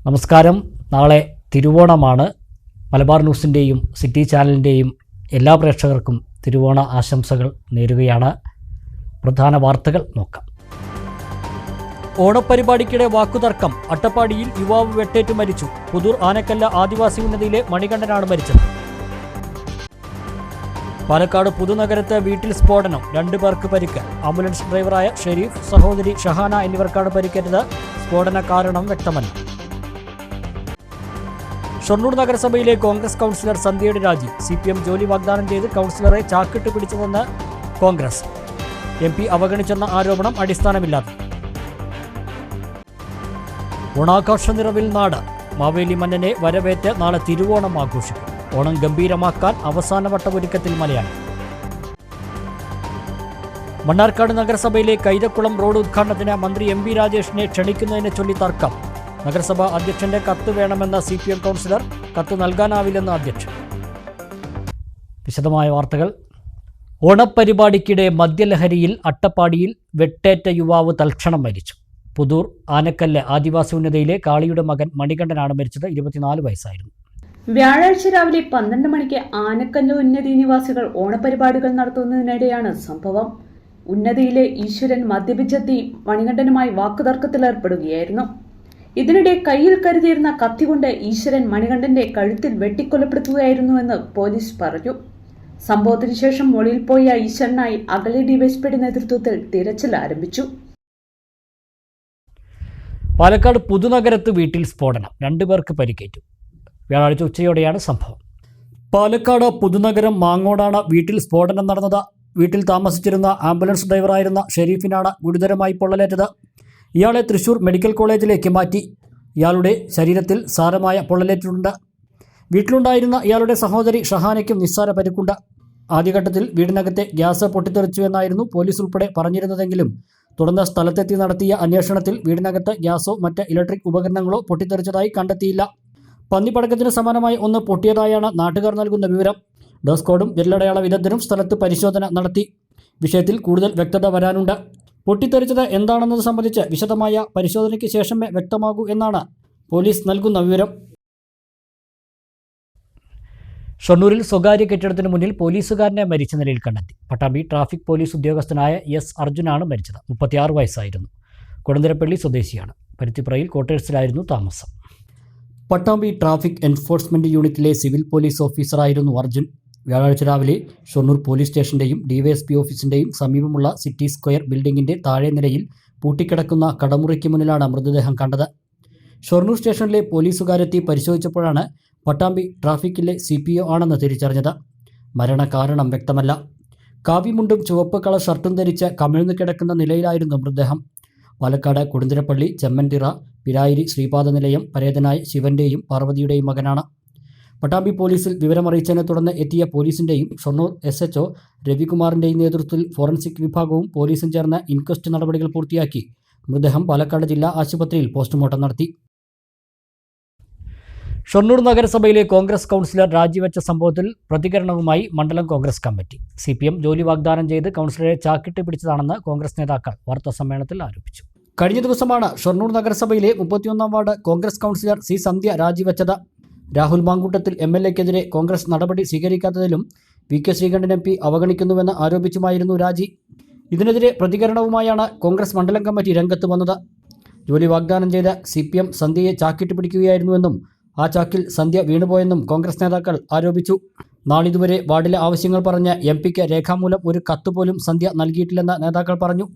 നമസ്കാരം. നാളെ തിരുവോണമാണ്. മലബാർ ന്യൂസിൻ്റെയും സിറ്റി ചാനലിൻ്റെയും എല്ലാ പ്രേക്ഷകർക്കും തിരുവോണ ആശംസകൾ നേരുകയാണ്. പ്രധാന വാർത്തകൾ നോക്കാം. ഓണപ്പരിപാടിക്കിടെ വാക്കുതർക്കം. അട്ടപ്പാടിയിൽ യുവാവ് വെട്ടേറ്റു മരിച്ചു. പുതൂർ ആനക്കല്ല ആദിവാസി ഉന്നതിയിലെ മണികണ്ഠനാണ് മരിച്ചത്. പാലക്കാട് പുതുനഗരത്ത് വീട്ടിൽ സ്ഫോടനം. 2 പേർക്ക് പരിക്ക്. ആംബുലൻസ് ഡ്രൈവറായ ഷെരീഫ്, സഹോദരി ഷഹാന എന്നിവർക്കാണ് പരിക്കേറ്റത്. സ്ഫോടന കാരണം വ്യക്തമല്ല. ഷൊർണൂർ നഗരസഭയിലെ കോൺഗ്രസ് കൗൺസിലർ സന്ധ്യയുടെ രാജി. CPM ജോലി വാഗ്ദാനം ചെയ്ത് കൗൺസിലറെ ചാക്കിട്ട് പിടിച്ചതെന്ന് കോൺഗ്രസ്. MP അവഗണിച്ചെന്ന ആരോപണം അടിസ്ഥാനമില്ലാതെ. ഓണാഘോഷ നിറവിൽ നാട്. മാവേലി മന്നനെ വരവേറ്റ് നാളെ തിരുവോണം ആഘോഷിക്കും. ഓണം ഗംഭീരമാക്കാൻ അവസാനവട്ട ഒരുക്കത്തിൽ മലയാളി. മണ്ണാർക്കാട് നഗരസഭയിലെ കൈതക്കുളം റോഡ് ഉദ്ഘാടനത്തിന് മന്ത്രി MP രാജേഷിനെ ക്ഷണിക്കുന്നതിനെ ചൊല്ലി തർക്കം. നഗരസഭാ അധ്യക്ഷന്റെ കത്ത് വേണമെന്ന CPM കൗൺസിലർ. കത്ത് നൽകാനാവില്ലെന്ന് അധ്യക്ഷൻ. വിശദമായ വാർത്തകൾ. ഓണപ്പരിപാടിക്കിടെ മദ്യലഹരിയിൽ അട്ടപ്പാടിയിൽ വെട്ടേറ്റ യുവാവ് തൽക്ഷണം മരിച്ചു. പുതൂർ ആനക്കല്ല് ആദിവാസി ഉന്നതിയിലെ കാളിയുടെ മകൻ മണികണ്ഠനാണ് മരിച്ചത്. 24 വയസ്സായിരുന്നു. വ്യാഴാഴ്ച രാവിലെ 12 മണിക്ക് ആനക്കല്ല് ഉന്നതി നിവാസികൾ ഓണപരിപാടികൾ നടത്തുന്നതിനിടെയാണ് സംഭവം. ഉന്നതിയിലെ ഈശ്വരൻ മദ്യപിച്ചെത്തി മണികണ്ഠനുമായി വാക്കുതർക്കത്തിലേർപ്പെടുകയായിരുന്നു. ഇതിനിടെ കയ്യിൽ കരുതിയിരുന്ന കത്തികൊണ്ട് ഈശ്വരൻ മണികണ്ഠന്റെ കഴുത്തിൽ വെട്ടിക്കൊലപ്പെടുത്തുകയായിരുന്നുവെന്ന് പോലീസ് പറഞ്ഞു. സംഭവത്തിന് ശേഷം ഒളിയിൽ പോയ ഈശ്വരനായി അഗളി ഡിവൈഎസ്പിയുടെ നേതൃത്വത്തിൽ തിരച്ചിൽ ആരംഭിച്ചു. പാലക്കാട് പുതുനഗരത്ത് വീട്ടിൽ സ്ഫോടനം. 2 പേർക്ക് പരിക്കേറ്റു. വ്യാഴാഴ്ച ഉച്ചയോടെയാണ് സംഭവം. പാലക്കാട് പുതുനഗരം മാങ്ങോടാണ് വീട്ടിൽ സ്ഫോടനം നടന്നത്. വീട്ടിൽ താമസിച്ചിരുന്ന ആംബുലൻസ് ഡ്രൈവറായിരുന്ന ഷെരീഫിനാണ് ഗുരുതരമായി പൊള്ളലേറ്റത്. ഇയാളെ തൃശൂർ മെഡിക്കൽ കോളേജിലേക്ക് മാറ്റി. ഇയാളുടെ ശരീരത്തിൽ സാരമായ പൊള്ളലേറ്റിട്ടുണ്ട്. വീട്ടിലുണ്ടായിരുന്ന ഇയാളുടെ സഹോദരി ഷഹാനയ്ക്കും നിസ്സാര പരിക്കുണ്ട്. ആദ്യഘട്ടത്തിൽ വീടിനകത്തെ ഗ്യാസ് പൊട്ടിത്തെറിച്ചുവെന്നായിരുന്നു പോലീസ് ഉൾപ്പെടെ പറഞ്ഞിരുന്നതെങ്കിലും തുടർന്ന് സ്ഥലത്തെത്തി നടത്തിയ അന്വേഷണത്തിൽ വീടിനകത്ത് ഗ്യാസോ മറ്റ് ഇലക്ട്രിക് ഉപകരണങ്ങളോ പൊട്ടിത്തെറിച്ചതായി കണ്ടെത്തിയില്ല. പന്നിപ്പടക്കത്തിന് സമാനമായി ഒന്ന് പൊട്ടിയതായാണ് നാട്ടുകാർ നൽകുന്ന വിവരം. ഡോസ്കോഡും വിരലടയാള വിദഗ്ധരും സ്ഥലത്ത് പരിശോധന നടത്തി. വിഷയത്തിൽ കൂടുതൽ വ്യക്തത വരാനുണ്ട്. പൊട്ടിത്തെറിച്ചത് എന്താണെന്നത് സംബന്ധിച്ച് വിശദമായ പരിശോധനയ്ക്ക് ശേഷമേ വ്യക്തമാകൂ എന്നാണ് പോലീസ് നൽകുന്ന വിവരം. ഷൊർണൂരിൽ സ്വകാര്യ കെട്ടിടത്തിന് മുന്നിൽ പോലീസുകാരനെ മരിച്ച നിലയിൽ കണ്ടെത്തി. പട്ടാമ്പി ട്രാഫിക് പോലീസ് ഉദ്യോഗസ്ഥനായ S അർജുനാണ് മരിച്ചത്. 36 വയസ്സായിരുന്നു. കൊടുന്തരപ്പള്ളി സ്വദേശിയാണ്. പരുത്തിപ്പുറയിൽ ക്വാർട്ടേഴ്സിലായിരുന്നു താമസം. പട്ടാമ്പി ട്രാഫിക് എൻഫോഴ്സ്മെന്റ് യൂണിറ്റിലെ സിവിൽ പോലീസ് ഓഫീസറായിരുന്നു അർജുൻ. വ്യാഴാഴ്ച രാവിലെ ഷൊർണൂർ പോലീസ് സ്റ്റേഷന്റെയും DYSP ഓഫീസിന്റെയും സമീപമുള്ള സിറ്റി സ്ക്വയർ ബിൽഡിംഗിന്റെ താഴെ നിലയിൽ പൂട്ടിക്കിടക്കുന്ന കടമുറിക്ക് മുന്നിലാണ് മൃതദേഹം കണ്ടത്. ഷൊർണൂർ സ്റ്റേഷനിലെ പോലീസുകാരെത്തി പരിശോധിച്ചപ്പോഴാണ് പട്ടാമ്പി ട്രാഫിക്കിലെ CPO ആണെന്ന് തിരിച്ചറിഞ്ഞത്. മരണകാരണം വ്യക്തമല്ല. കാവിമുണ്ടും ചുവപ്പ് കളർ ഷർട്ടും ധരിച്ച് കമിഴ്ന്നു കിടക്കുന്ന നിലയിലായിരുന്നു മൃതദേഹം. പാലക്കാട് കൊടുന്തിരപ്പള്ളി ചെമ്മൻതിറ പിരായിരി ശ്രീപാദ നിലയം പരേതനായ ശിവന്റെയും പാർവതിയുടെയും മകനാണ്. പട്ടാമ്പി പോലീസിൽ വിവരമറിയിച്ചതിനെ തുടർന്ന് എത്തിയ പോലീസിന്റെയും ഷൊർണൂർ SHO രവികുമാറിന്റെയും നേതൃത്വത്തിൽ ഫോറൻസിക് വിഭാഗവും പോലീസും ചേർന്ന് ഇൻക്വസ്റ്റ് നടപടികൾ പൂർത്തിയാക്കി മൃതദേഹം പാലക്കാട് ജില്ലാ ആശുപത്രിയിൽ പോസ്റ്റ്മോർട്ടം നടത്തി. ഷൊർണൂർ നഗരസഭയിലെ കോൺഗ്രസ് കൗൺസിലർ രാജിവെച്ച സംഭവത്തിൽ പ്രതികരണവുമായി മണ്ഡലം കോൺഗ്രസ് കമ്മിറ്റി. CPM ജോലി വാഗ്ദാനം ചെയ്ത് കൗൺസിലറെ ചാക്കിട്ട് പിടിച്ചതാണെന്ന് കോൺഗ്രസ് നേതാക്കൾ വാർത്താസമ്മേളനത്തിൽ ആരോപിച്ചു. കഴിഞ്ഞ ദിവസമാണ് ഷൊർണൂർ നഗരസഭയിലെ 31-ാം വാർഡ് കോൺഗ്രസ് കൗൺസിലർ C സന്ധ്യ രാജിവെച്ചത്. രാഹുൽ മാങ്കൂട്ടത്തിൽ MLAക്കെതിരെ കോൺഗ്രസ് നടപടി സ്വീകരിക്കാത്തതിലും VK ശ്രീകണ്ഠൻ MP അവഗണിക്കുന്നുവെന്ന് ആരോപിച്ചുമായിരുന്നു രാജി. ഇതിനെതിരെ പ്രതികരണവുമായാണ് കോൺഗ്രസ് മണ്ഡലം കമ്മിറ്റി രംഗത്ത് വന്നത്. ജോലി വാഗ്ദാനം ചെയ്ത CPM സന്ധ്യയെ ചാക്കിട്ട് പിടിക്കുകയായിരുന്നുവെന്നും ആ ചാക്കിൽ സന്ധ്യ വീണുപോയെന്നും കോൺഗ്രസ് നേതാക്കൾ ആരോപിച്ചു. നാളിതുവരെ വാർഡിലെ ആവശ്യങ്ങൾ പറഞ്ഞ് MPക്ക് രേഖാമൂലം ഒരു കത്ത് പോലും സന്ധ്യ നൽകിയിട്ടില്ലെന്ന് നേതാക്കൾ പറഞ്ഞു.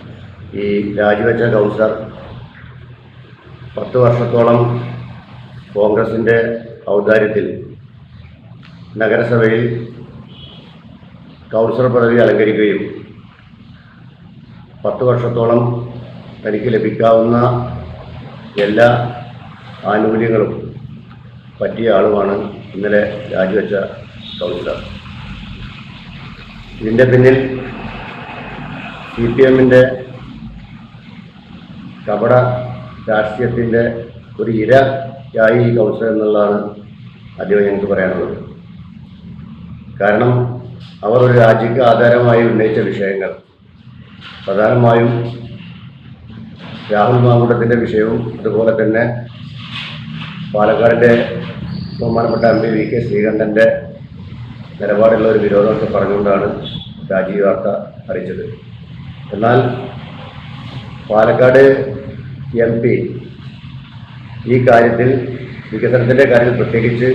ഈ രാജിവെച്ച കൗൺസിലർ 10 വർഷത്തോളം കോൺഗ്രസിൻ്റെ ഔദാര്യത്തിൽ നഗരസഭയിൽ കൗൺസിലർ പദവി അലങ്കരിക്കുകയും 10 വർഷത്തോളം തനിക്ക് ലഭിക്കാവുന്ന എല്ലാ ആനുകൂല്യങ്ങളും പറ്റിയ ആളുമാണ് ഇന്നലെ രാജിവെച്ച കൗൺസിലർ. ഇതിൻ്റെ പിന്നിൽ CPMൻ്റെ കപട രാഷ്ട്രീയത്തിൻ്റെ ഒരു ഇരയായി ഈ കൗൺസിലർ എന്നുള്ളതാണ് ആദ്യമായി ഞങ്ങൾക്ക് പറയാനുള്ളത്. കാരണം അവർ ഒരു രാജ്യക്ക് ആധാരമായി ഉന്നയിച്ച വിഷയങ്ങൾ പ്രധാനമായും രാഹുൽ മാങ്കൂട്ടത്തിൻ്റെ വിഷയവും അതുപോലെ തന്നെ പാലക്കാടിൻ്റെ ബഹുമാനപ്പെട്ട MP VK ശ്രീകണ്ഠൻ്റെ നിലപാടുള്ള ഒരു വിരോധമൊക്കെ പറഞ്ഞുകൊണ്ടാണ് രാജീവ് വാർത്ത അറിയിച്ചത്. എന്നാൽ പാലക്കാട് MP ഈ കാര്യത്തിൽ വികസനത്തിൻ്റെ കാര്യത്തിൽ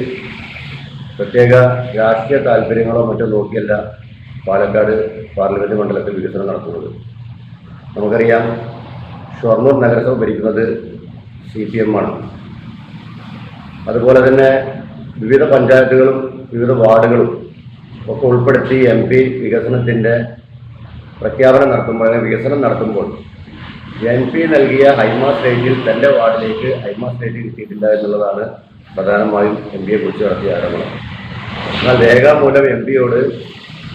പ്രത്യേക രാഷ്ട്രീയ താല്പര്യങ്ങളോ മറ്റോ നോക്കിയല്ല പാലക്കാട് പാർലമെൻറ്റ് മണ്ഡലത്തിൽ വികസനം നടത്തുന്നത്. നമുക്കറിയാം, ഷൊർണൂർ നഗരസഭ ഭരിക്കുന്നത് CPM ആണ്. അതുപോലെ തന്നെ വിവിധ പഞ്ചായത്തുകളും വിവിധ വാർഡുകളും ഒക്കെ ഉൾപ്പെടുത്തി MP വികസനത്തിൻ്റെ പ്രഖ്യാപനം നടത്തുമ്പോൾ, വികസനം നടത്തുമ്പോൾ MP നൽകിയ ഹൈമാസ് റേറ്റിൽ തൻ്റെ വാർഡിലേക്ക് ഹൈമാസ് റേറ്റ് കിട്ടിയിട്ടില്ല എന്നുള്ളതാണ് പ്രധാനമായും MP കുറിച്ച് നടത്തിയ ആരോപണം. എന്നാൽ രേഖാമൂലം MP-യോട്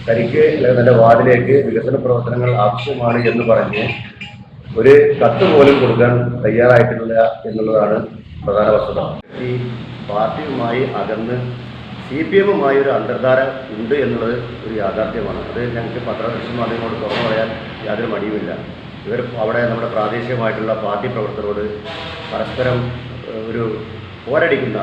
തനിക്ക് അല്ലെങ്കിൽ തൻ്റെ വാർഡിലേക്ക് വികസന പ്രവർത്തനങ്ങൾ ആവശ്യമാണ് എന്ന് പറഞ്ഞ് ഒരു കത്ത് പോലും കൊടുക്കാൻ തയ്യാറായിട്ടില്ല എന്നുള്ളതാണ് പ്രധാന വസ്തുത. ഈ പാർട്ടിയുമായി അകന്ന് CPM-മായി ഒരു അന്തർധാര ഉണ്ട് എന്നുള്ളത് ഒരു യാഥാർത്ഥ്യമാണ്. അത് ഞങ്ങൾക്ക് പത്രദൃശ്യ മാധ്യമങ്ങളോട് തുറന്നു പറയാൻ യാതൊരു മടിയുമില്ല. ഇവർ അവിടെ നമ്മുടെ പ്രാദേശികമായിട്ടുള്ള പാർട്ടി പ്രവർത്തകരോട് പരസ്പരം ഒരു പോരടിക്കുന്ന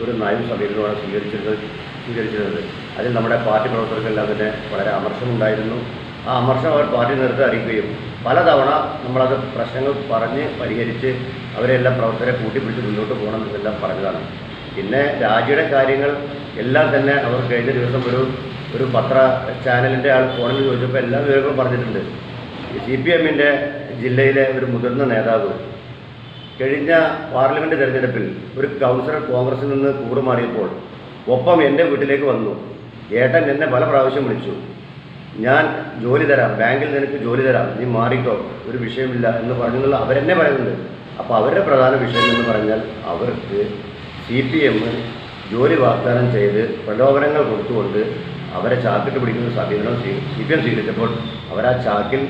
ഒരു നയം സമീപനമാണ് സ്വീകരിച്ചിരുന്നത്. അതിൽ നമ്മുടെ പാർട്ടി പ്രവർത്തകർക്കെല്ലാം തന്നെ വളരെ അമർഷമുണ്ടായിരുന്നു. ആ അമർഷം അവർ പാർട്ടി നേതൃത്വത്തെ അറിയിക്കുകയും പലതവണ നമ്മളത് പ്രശ്നങ്ങൾ പറഞ്ഞ് പരിഹരിച്ച് അവരെല്ലാം പ്രവർത്തകരെ കൂട്ടിപ്പിടിച്ച് മുന്നോട്ട് പോകണം എന്നെല്ലാം പറഞ്ഞതാണ്. പിന്നെ രാജിയുടെ കാര്യങ്ങൾ എല്ലാം തന്നെ അവർ കഴിഞ്ഞ ദിവസം ഒരു പത്ര ചാനലിൻ്റെ ആൾ ഫോണിൽ ചോദിച്ചപ്പോൾ എല്ലാ വിവരങ്ങളും പറഞ്ഞിട്ടുണ്ട്. CPM-ൻ്റെ ജില്ലയിലെ ഒരു മുതിർന്ന നേതാവ് കഴിഞ്ഞ പാർലമെൻറ്റ് തെരഞ്ഞെടുപ്പിൽ ഒരു കൗൺസിലർ കോൺഗ്രസിൽ നിന്ന് കൂറുമാറിയപ്പോൾ ഒപ്പം എൻ്റെ വീട്ടിലേക്ക് വന്നു. ഏട്ടൻ എന്നെ പല പ്രാവശ്യം വിളിച്ചു, ഞാൻ ജോലി തരാം, ബാങ്കിൽ നിനക്ക് ജോലി തരാം, നീ മാറിക്കോ, ഒരു വിഷയമില്ല എന്ന് പറഞ്ഞുള്ള അവരെന്നെ പറയുന്നുണ്ട്. അപ്പോൾ അവരുടെ പ്രധാന വിഷയം എന്ന് പറഞ്ഞാൽ അവർക്ക് CPM ജോലി വാഗ്ദാനം ചെയ്ത് പ്രലോഭനങ്ങൾ കൊടുത്തുകൊണ്ട് അവരെ ചാക്കിട്ട് പിടിക്കുന്ന സമീപനം CPM സ്വീകരിച്ചപ്പോൾ അവർ ആ ചാക്കിൽ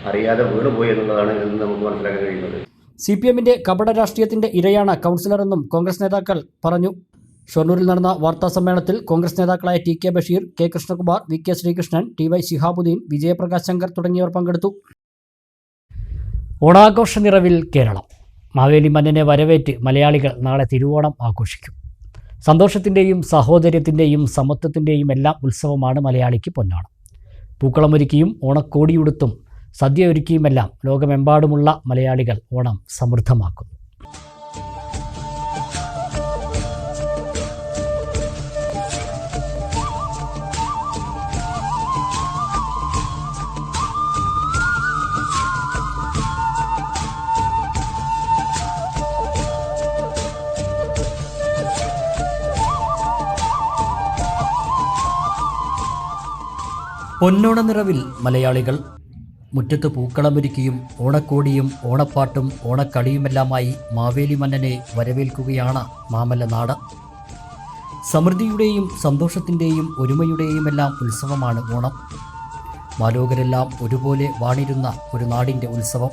അറിയാതെ വീണുപോയി എന്നുള്ളതാണ് ഇന്ന് നമുക്ക് മനസ്സിലാക്കാൻ കഴിയുന്നത്. CPM-ന്റെ കപട രാഷ്ട്രീയത്തിന്റെ ഇരയാണ് കൗൺസിലറെന്നും കോൺഗ്രസ് നേതാക്കൾ പറഞ്ഞു. ഷൊർണൂരിൽ നടന്ന വാർത്താസമ്മേളനത്തിൽ കോൺഗ്രസ് നേതാക്കളായ TK Basheer, K Krishnakumar, VK Sreekrishnan, TY Shihabuddin, Vijayaprakash Shankar തുടങ്ങിയവർ പങ്കെടുത്തു. ഓണാഘോഷ നിറവിൽ കേരളം. മാവേലി മന്നനെ വരവേറ്റ് മലയാളികൾ നാളെ തിരുവോണം ആഘോഷിക്കും. സന്തോഷത്തിൻ്റെയും സഹോദര്യത്തിൻ്റെയും സമത്വത്തിൻ്റെയും എല്ലാം ഉത്സവമാണ് മലയാളിക്ക് പൊന്നോണം. പൂക്കളമൊരുക്കിയും ഓണക്കോടിയുടുത്തും സദ്യ ഒരുക്കിയുമെല്ലാം ലോകമെമ്പാടുമുള്ള മലയാളികൾ ഓണം സമൃദ്ധമാക്കുന്നു. പൊന്നോണ നിറവിൽ മലയാളികൾ മുറ്റത്ത് പൂക്കളമൊരുക്കിയും ഓണക്കോടിയും ഓണപ്പാട്ടും ഓണക്കളിയുമെല്ലാമായി മാവേലി മന്നനെ വരവേൽക്കുകയാണ് മാമല്ലനാട്. സമൃദ്ധിയുടെയും സന്തോഷത്തിൻ്റെയും ഒരുമയുടെയുമെല്ലാം ഉത്സവമാണ് ഓണം. മാലോകരെല്ലാം ഒരുപോലെ വാണിരുന്ന ഒരു നാടിൻ്റെ ഉത്സവം.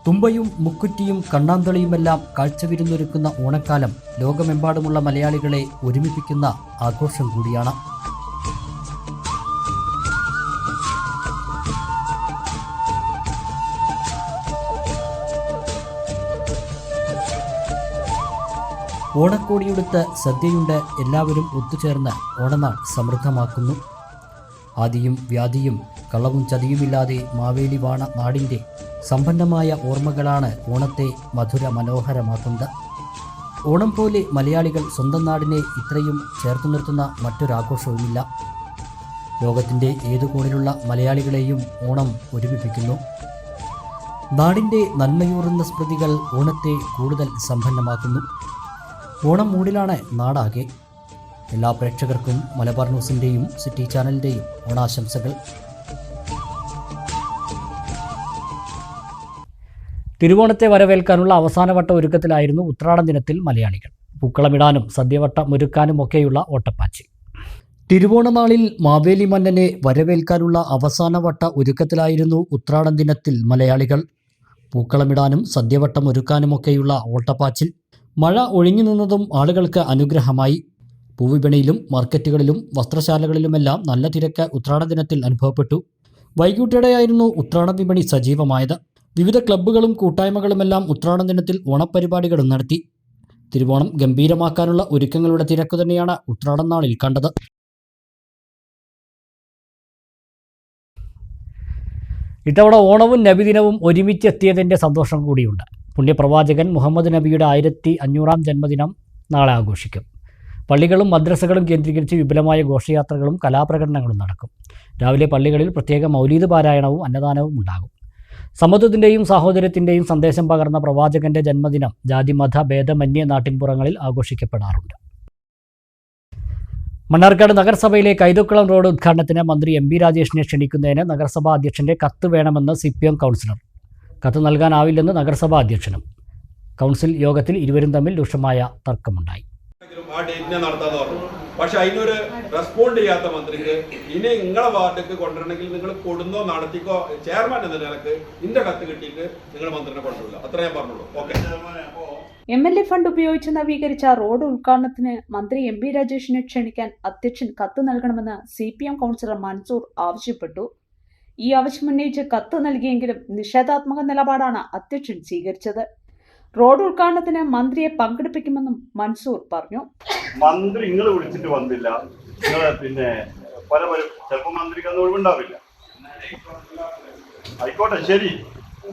തുമ്പയും മുക്കുറ്റിയും കണ്ണാന്തളിയുമെല്ലാം കാഴ്ചവിരുന്നൊരുക്കുന്ന ഓണക്കാലം ലോകമെമ്പാടുമുള്ള മലയാളികളെ ഒരുമിപ്പിക്കുന്ന ആഘോഷം കൂടിയാണ്. ഓണക്കോടിയെടുത്ത് സദ്യയുണ്ട് എല്ലാവരും ഒത്തുചേർന്ന് ഓണനാൾ സമൃദ്ധമാക്കുന്നു. ആദിയും വ്യാധിയും കളവും ചതിയുമില്ലാതെ മാവേലി വാണ നാടിൻ്റെ സമ്പന്നമായ ഓർമ്മകളാണ് ഓണത്തെ മധുര മനോഹരമാക്കുന്നത്. ഓണം പോലെ മലയാളികൾ സ്വന്തം നാടിനെ ഇത്രയും ചേർത്തു നിർത്തുന്ന മറ്റൊരാഘോഷവുമില്ല. ലോകത്തിൻ്റെ ഏതു കോണിലുള്ള മലയാളികളെയും ഓണം ഒരുമിപ്പിക്കുന്നു. നാടിൻ്റെ നന്മയൂറുന്ന സ്മൃതികൾ ഓണത്തെ കൂടുതൽ സമ്പന്നമാക്കുന്നു. ഓണം മൂടിലാണ് നാടാകെ. എല്ലാ പ്രേക്ഷകർക്കും മലബാർ ന്യൂസിൻ്റെയും സിറ്റി ചാനലിൻ്റെയും ഓണാശംസകൾ. തിരുവോണത്തെ വരവേൽക്കാനുള്ള അവസാനവട്ട ഒരുക്കത്തിലായിരുന്നു ഉത്രാടം ദിനത്തിൽ മലയാളികൾ. പൂക്കളമിടാനും സദ്യവട്ടമൊരുക്കാനുമൊക്കെയുള്ള ഓട്ടപ്പാച്ചിൽ. തിരുവോണനാളിൽ മാവേലി മന്നനെ വരവേൽക്കാനുള്ള അവസാനവട്ട ഒരുക്കത്തിലായിരുന്നു ഉത്രാടം ദിനത്തിൽ മലയാളികൾ. പൂക്കളമിടാനും സദ്യവട്ടമൊരുക്കാനുമൊക്കെയുള്ള ഓട്ടപ്പാച്ചിൽ. മഴ ഒഴിഞ്ഞു നിന്നതും ആളുകൾക്ക് അനുഗ്രഹമായി. പൂവിപണിയിലും മാർക്കറ്റുകളിലും വസ്ത്രശാലകളിലുമെല്ലാം നല്ല തിരക്ക് ഉത്രാട ദിനത്തിൽ അനുഭവപ്പെട്ടു. വൈകിട്ടോടെയായിരുന്നു ഉത്രാട വിപണി സജീവമായത്. വിവിധ ക്ലബ്ബുകളും കൂട്ടായ്മകളുമെല്ലാം ഉത്രാട ദിനത്തിൽ ഓണപ്പരിപാടികളും നടത്തി. തിരുവോണം ഗംഭീരമാക്കാനുള്ള ഒരുക്കങ്ങളുടെ തിരക്ക് തന്നെയാണ് ഉത്രാടം നാളിൽ കണ്ടത്. ഇത്തവണ ഓണവും നബിദിനവും ഒരുമിച്ചെത്തിയതിൻ്റെ സന്തോഷം കൂടിയുണ്ട്. പുണ്യപ്രവാചകൻ മുഹമ്മദ് നബിയുടെ 1500-ാം ജന്മദിനം നാളെ ആഘോഷിക്കും. പള്ളികളും മദ്രസകളും കേന്ദ്രീകരിച്ച് വിപുലമായ ഘോഷയാത്രകളും കലാപ്രകടനങ്ങളും നടക്കും. രാവിലെ പള്ളികളിൽ പ്രത്യേക മൗലീദ് പാരായണവും അന്നദാനവും ഉണ്ടാകും. സമത്വത്തിൻ്റെയും സാഹോദര്യത്തിൻ്റെയും സന്ദേശം പകർന്ന പ്രവാചകന്റെ ജന്മദിനം ജാതിമത ഭേദമന്യേ നാട്ടിൻപുറങ്ങളിൽ ആഘോഷിക്കപ്പെടാറുണ്ട്. മണ്ണാർക്കാട് നഗരസഭയിലെ കൈതക്കുളം റോഡ് ഉദ്ഘാടനത്തിന് മന്ത്രി എം. പി. രാജേഷിനെ ക്ഷണിക്കുന്നതിന് നഗരസഭാ അധ്യക്ഷന്റെ കത്ത് വേണമെന്ന് CPM കൗൺസിലർ. കത്ത് നൽകാനാവില്ലെന്ന് നഗരസഭാ അധ്യക്ഷനും. കൗൺസിൽ യോഗത്തിൽ ഇരുവരും തമ്മിൽ രൂക്ഷമായ തർക്കമുണ്ടായി. ആ ഡേറ്റിനെ നടത്താന്ന് പറഞ്ഞു. പക്ഷെ അതിനൊരു റെസ്പോണ്ട് ചെയ്യാത്ത മന്ത്രിക്ക് ഇനി നിങ്ങളെ വാർഡിലേക്ക് കൊണ്ടുവരണമെങ്കിൽ നിങ്ങൾ കൊടുന്നോ നടത്തിക്കോ ചെയർമാൻ എന്ന നിലക്ക് ഇതിന്റെ കത്ത് കിട്ടിയിട്ട് നിങ്ങൾ മന്ത്രിനെ കൊണ്ടുവരില്ല. അത്ര ഞാൻ പറഞ്ഞുള്ളൂ. ഓക്കെ. MLA ഫണ്ട് ഉപയോഗിച്ച് നവീകരിച്ച റോഡ് ഉദ്ഘാടനത്തിന് മന്ത്രി എം. പി. രാജേഷിനെ ക്ഷണിക്കാൻ അധ്യക്ഷൻ കത്ത് നൽകണമെന്ന് CPM കൗൺസിലർ മൻസൂർ ആവശ്യപ്പെട്ടു. ഈ ആവശ്യമുന്നയിച്ച് കത്ത് നൽകിയെങ്കിലും നിഷേധാത്മക നിലപാടാണ് അധ്യക്ഷൻ സ്വീകരിച്ചത്. റോഡ് ഉദ്ഘാടനത്തിന് മന്ത്രിയെ പങ്കെടുപ്പിക്കുമെന്നും മൻസൂർ പറഞ്ഞു. മന്ത്രി നിങ്ങൾ വിളിച്ചിട്ട് വന്നില്ല, നിങ്ങൾ പിന്നെ പല ചിലപ്പോൾ മന്ത്രിക്ക് അന്ന് ഒഴിവുണ്ടാവില്ല. ആയിക്കോട്ടെ, ശരി,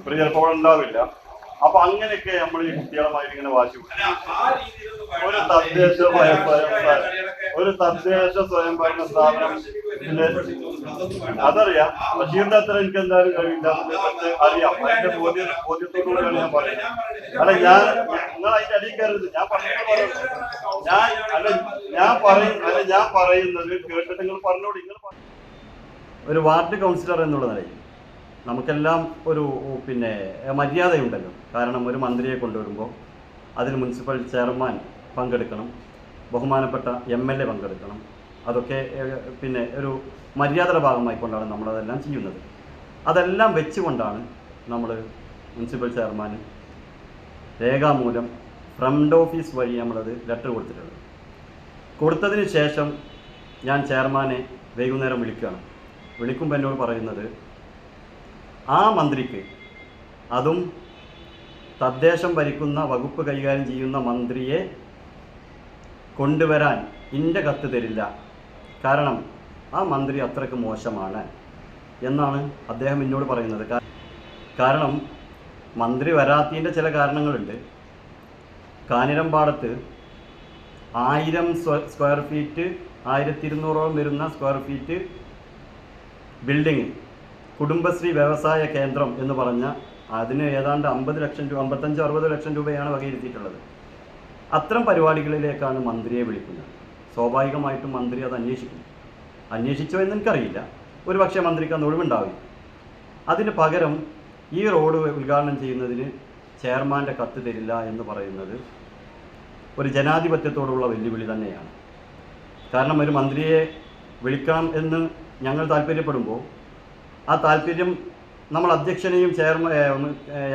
ചിലപ്പോൾ ഉണ്ടാവില്ല. അപ്പൊ അങ്ങനെയൊക്കെ നമ്മൾ ഈ കുട്ടികളുമായിട്ട് ഇങ്ങനെ വാശി ഒരു തദ്ദേശ സ്വയംഭരണ സ്ഥാപനം അതറിയാം. ബഷീറിന്റെ അത്ര എനിക്ക് എന്തായാലും കഴിയില്ല, അറിയാം. അതിന്റെ ബോധ്യത്തോടുകൂടിയാണ് ഞാൻ പറയുന്നത്. അല്ല, നിങ്ങൾ അതിന്റെ അടിയിൽ കയറരുത്. ഞാൻ പറയുന്നത് കേട്ടിട്ട് നിങ്ങൾ പറഞ്ഞോളൂ. ഒരു വാർഡ് കൗൺസിലർ എന്നുള്ള നിലയിൽ നമുക്കെല്ലാം ഒരു മര്യാദയുണ്ടല്ലോ. കാരണം ഒരു മന്ത്രിയെ കൊണ്ടുവരുമ്പോൾ അതിൽ മുനിസിപ്പൽ ചെയർമാൻ പങ്കെടുക്കണം, ബഹുമാനപ്പെട്ട MLA പങ്കെടുക്കണം. അതൊക്കെ ഒരു മര്യാദയുടെ ഭാഗമായിക്കൊണ്ടാണ് നമ്മളതെല്ലാം ചെയ്യുന്നത്. അതെല്ലാം വെച്ചുകൊണ്ടാണ് നമ്മൾ മുനിസിപ്പൽ ചെയർമാന് രേഖാമൂലം ഫ്രണ്ട് ഓഫീസ് വഴി നമ്മളത് ലെറ്റർ കൊടുത്തിട്ടുള്ളത്. കൊടുത്തതിന് ശേഷം ഞാൻ ചെയർമാനെ വൈകുന്നേരം വിളിക്കുമ്പോൾ എന്നോട് പറയുന്നത്, ആ മന്ത്രിക്ക്, അതും തദ്ദേശം ഭരിക്കുന്ന വകുപ്പ് കൈകാര്യം ചെയ്യുന്ന മന്ത്രിയെ കൊണ്ടുവരാൻ എൻ്റെ കത്ത് തരില്ല, കാരണം ആ മന്ത്രി അത്രയ്ക്ക് മോശമാണ് എന്നാണ് അദ്ദേഹം എന്നോട് പറയുന്നത്. കാരണം മന്ത്രി വരാത്തതിൻ്റെ ചില കാരണങ്ങളുണ്ട്. കാഞ്ഞിരമ്പാടത്ത് 1000 സ്ക്വയർ ഫീറ്റ് 1200ഓളം വരുന്ന സ്ക്വയർ ഫീറ്റ് ബിൽഡിങ് കുടുംബശ്രീ വ്യവസായ കേന്ദ്രം എന്ന് പറഞ്ഞ അതിന് ഏതാണ്ട് 50 ലക്ഷം രൂപ, 55-60 ലക്ഷം രൂപയാണ് വകയിരുത്തിയിട്ടുള്ളത്. അത്തരം പരിപാടികളിലേക്കാണ് മന്ത്രിയെ വിളിക്കുന്നത്. സ്വാഭാവികമായിട്ടും മന്ത്രി അത് അന്വേഷിച്ചോ എന്ന് എനിക്കറിയില്ല. ഒരു പക്ഷേ മന്ത്രിക്ക് അന്ന് ഒഴിവുണ്ടാവില്ല. അതിന് പകരം ഈ റോഡ് ഉദ്ഘാടനം ചെയ്യുന്നതിന് ചെയർമാൻ്റെ കത്ത് തരില്ല എന്ന് പറയുന്നത് ഒരു ജനാധിപത്യത്തോടുള്ള വെല്ലുവിളി തന്നെയാണ്. കാരണം ഒരു മന്ത്രിയെ വിളിക്കണം എന്ന് ഞങ്ങൾ താല്പര്യപ്പെടുമ്പോൾ ആ താല്പര്യം നമ്മൾ അധ്യക്ഷനെയും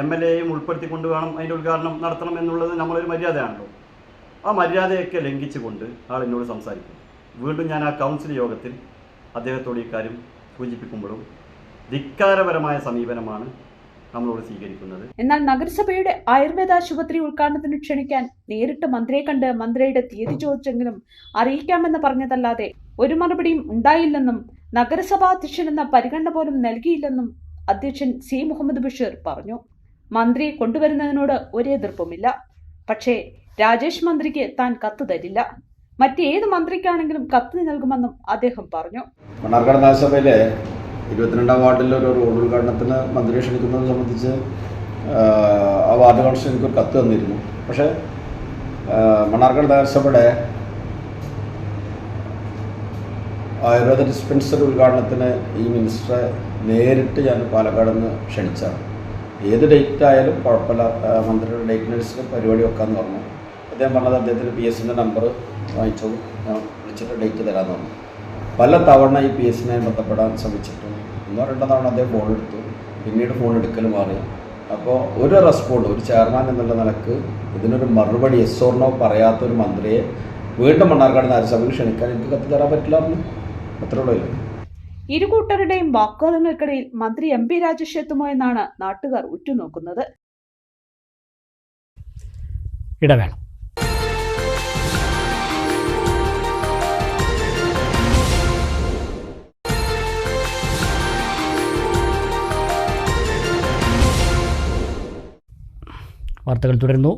MLAയെയും ഉൾപ്പെടുത്തിക്കൊണ്ട് വേണം അതിൻ്റെ ഉദ്ഘാടനം നടത്തണം എന്നുള്ളത് നമ്മളൊരു മര്യാദയാണല്ലോ. ആ മര്യാദയൊക്കെ ലംഘിച്ചുകൊണ്ട് ആളെന്നോട് സംസാരിക്കും. വീണ്ടും ഞാൻ ആ കൗൺസിൽ യോഗത്തിൽ അദ്ദേഹത്തോട് ഇക്കാര്യം സൂചിപ്പിക്കുമ്പോഴും ധിക്കാരപരമായ സമീപനമാണ് നമ്മളോട് സ്വീകരിക്കുന്നത്. എന്നാൽ നഗരസഭയുടെ ആയുർവേദ ആശുപത്രി ഉദ്ഘാടനത്തിന് ക്ഷണിക്കാൻ നേരിട്ട് മന്ത്രിയെ കണ്ട് മന്ത്രിയുടെ തീയതി ചോദിച്ചെങ്കിലും അറിയിക്കാമെന്ന് പറഞ്ഞതല്ലാതെ ഒരു മറുപടിയും ഉണ്ടായില്ലെന്നും നഗരസഭാ അധ്യക്ഷൻ എന്ന പരിഗണന പോലും നൽകിയില്ലെന്നും അധ്യക്ഷൻ C. മുഹമ്മദ് ബഷീർ പറഞ്ഞു. മന്ത്രിയെ കൊണ്ടുവരുന്നതിനോട് ഒരു എതിർപ്പുമില്ല. പക്ഷേ രാജേഷ് മന്ത്രിക്ക് താൻ കത്ത് തരില്ല, മറ്റേത് മന്ത്രിക്കാണെങ്കിലും കത്ത് നൽകുമെന്നും അദ്ദേഹം പറഞ്ഞു. മണ്ണാർക്കാട് നഗരസഭയിലെ 22-ാം വാർഡിൽ ഒരു റോഡ് ഉദ്ഘാടനത്തിന് മന്ത്രിയെ ക്ഷണിക്കുന്നത് സംബന്ധിച്ച് ആ വാർഡ് കൗൺസിൽ എനിക്കൊരു കത്ത് തന്നിരുന്നു. പക്ഷേ മണ്ണാർക്കാട് നഗരസഭയുടെ ആയുർവേദ ഡിസ്പെൻസറി ഉദ്ഘാടനത്തിന് ഈ മിനിസ്റ്ററെ നേരിട്ട് ഞാൻ പാലക്കാട് നിന്ന് ക്ഷണിച്ചാണ്. ഏത് ഡേറ്റ് ആയാലും കുഴപ്പമില്ല, മന്ത്രിയുടെ ഡേറ്റിനനുസരിച്ച് പരിപാടി വെക്കാമെന്ന് പറഞ്ഞു. അദ്ദേഹം പറഞ്ഞത് അദ്ദേഹത്തിന് PSന്റെ നമ്പർ വാങ്ങിച്ചോളൂ, ഞാൻ വിളിച്ചിട്ട് ഡേറ്റ് തരാമെന്ന് പറഞ്ഞു. പല തവണ ഈ PSനെ ബന്ധപ്പെടാൻ ശ്രമിച്ചിട്ടും 1-2 തവണ അദ്ദേഹം ഫോൺ എടുത്തു. പിന്നീട് ഫോൺ എടുക്കൽ മാറി. അപ്പോൾ ഒരു റെസ്പോണ്ട്, ഒരു ചെയർമാൻ എന്നുള്ള നിലക്ക് ഇതിനൊരു മറുപടി yes or no പറയാത്തൊരു മന്ത്രിയെ വീണ്ടും മണ്ണാർക്കാട് നഗരസഭയിൽ ക്ഷണിക്കാൻ എനിക്ക് കത്ത് തരാൻ പറ്റില്ല. അത്രേ ഉള്ളൂ. ഇരു കൂട്ടരുടെയും വാഗ്വാദങ്ങൾക്കിടയിൽ മന്ത്രി MP രാജേഷ് എത്തുമോ എന്നാണ് നാട്ടുകാർ ഉറ്റുനോക്കുന്നത്. ഇടവേള. വാർത്തകൾ തുടരുന്നു.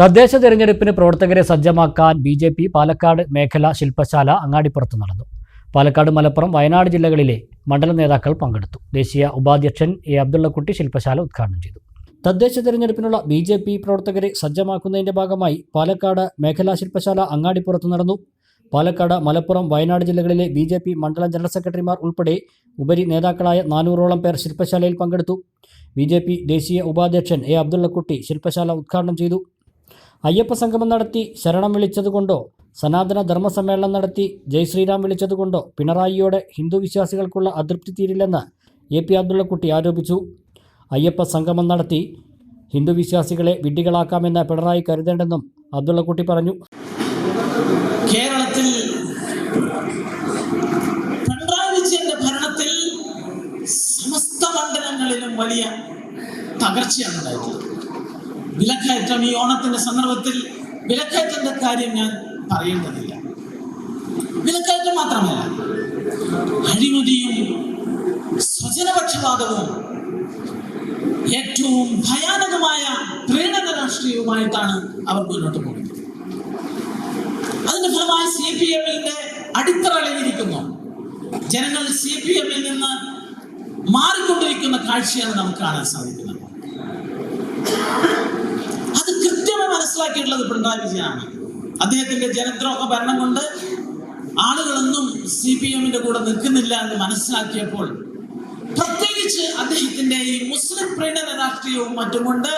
തദ്ദേശ തെരഞ്ഞെടുപ്പിന് പ്രവർത്തകരെ സജ്ജമാക്കാൻ BJP പാലക്കാട് മേഖലാ ശില്പശാല അങ്ങാടിപ്പുറത്ത് നടന്നു. പാലക്കാട്, മലപ്പുറം, വയനാട് ജില്ലകളിലെ മണ്ഡല നേതാക്കൾ പങ്കെടുത്തു. ദേശീയ ഉപാധ്യക്ഷൻ A. അബ്ദുള്ളക്കുട്ടി ശില്പശാല ഉദ്ഘാടനം ചെയ്തു. തദ്ദേശ തെരഞ്ഞെടുപ്പിനുള്ള BJP പ്രവർത്തകരെ സജ്ജമാക്കുന്നതിൻ്റെ ഭാഗമായി പാലക്കാട് മേഖലാ ശില്പശാല അങ്ങാടിപ്പുറത്ത് നടന്നു. പാലക്കാട്, മലപ്പുറം, വയനാട് ജില്ലകളിലെ BJP മണ്ഡലം ജനറൽ സെക്രട്ടറിമാർ ഉൾപ്പെടെ ഉപരി നേതാക്കളായ 400ഓളം പേർ ശില്പശാലയിൽ പങ്കെടുത്തു. BJP ദേശീയ ഉപാധ്യക്ഷൻ A. അബ്ദുള്ളക്കുട്ടി ശില്പശാല ഉദ്ഘാടനം ചെയ്തു. അയ്യപ്പ സംഗമം നടത്തി ശരണം വിളിച്ചതുകൊണ്ടോ സനാതന ധർമ്മ സമ്മേളനം നടത്തി ജയ് ശ്രീറാം വിളിച്ചതുകൊണ്ടോ പിണറായിയോടെ ഹിന്ദു വിശ്വാസികൾക്കുള്ള അതൃപ്തി തീരില്ലെന്ന് AP അബ്ദുള്ളക്കുട്ടി ആരോപിച്ചു. അയ്യപ്പ സംഗമം നടത്തി ഹിന്ദു വിശ്വാസികളെ വിഡ്ഢികളാക്കാമെന്ന് പിണറായി കരുതേണ്ടെന്നും അബ്ദുള്ളക്കുട്ടി പറഞ്ഞു. കേരളത്തിൽ പിണറായി വിജയന്റെ ഭരണത്തിൽ സമസ്ത മണ്ഡലങ്ങളിലും വലിയ തകർച്ചയാണ് ഉണ്ടായിട്ടുള്ളത്. വിലക്കയറ്റം, ഈ ഓണത്തിന്റെ സന്ദർഭത്തിൽ വിലക്കയറ്റത്തിന്റെ കാര്യം ഞാൻ പറയേണ്ടതില്ല. വിലക്കയറ്റം മാത്രമല്ല, അഴിമതിയും സ്വജനപക്ഷപാതവും ഏറ്റവും ഭയാനകമായ പ്രീണന രാഷ്ട്രീയവുമായിട്ടാണ് അവർ മുന്നോട്ട് പോകുന്നത്. അതിന്റെ ഫലമായി CPM-ന്റെ അടിത്തറ ഇളകിയിരിക്കുന്നു. ജനങ്ങൾ CPM-ൽ നിന്ന് മാറിക്കൊണ്ടിരിക്കുന്ന കാഴ്ചയാണ് നമുക്ക് കാണാൻ സാധിക്കുന്നത്. അത് കൃത്യമായി മനസ്സിലാക്കിയിട്ടുള്ളത് പിണറായി വിജയനാണ്. അദ്ദേഹത്തിന്റെ ജനദ്രോഹ ഭരണം കൊണ്ട് ആളുകളൊന്നും CPM-ന്റെ കൂടെ നിൽക്കുന്നില്ല എന്ന് മനസ്സിലാക്കിയപ്പോൾ, പ്രത്യേകിച്ച് അദ്ദേഹത്തിന്റെ ഈ മുസ്ലിം പ്രീണന രാഷ്ട്രീയവും മറ്റും കൊണ്ട്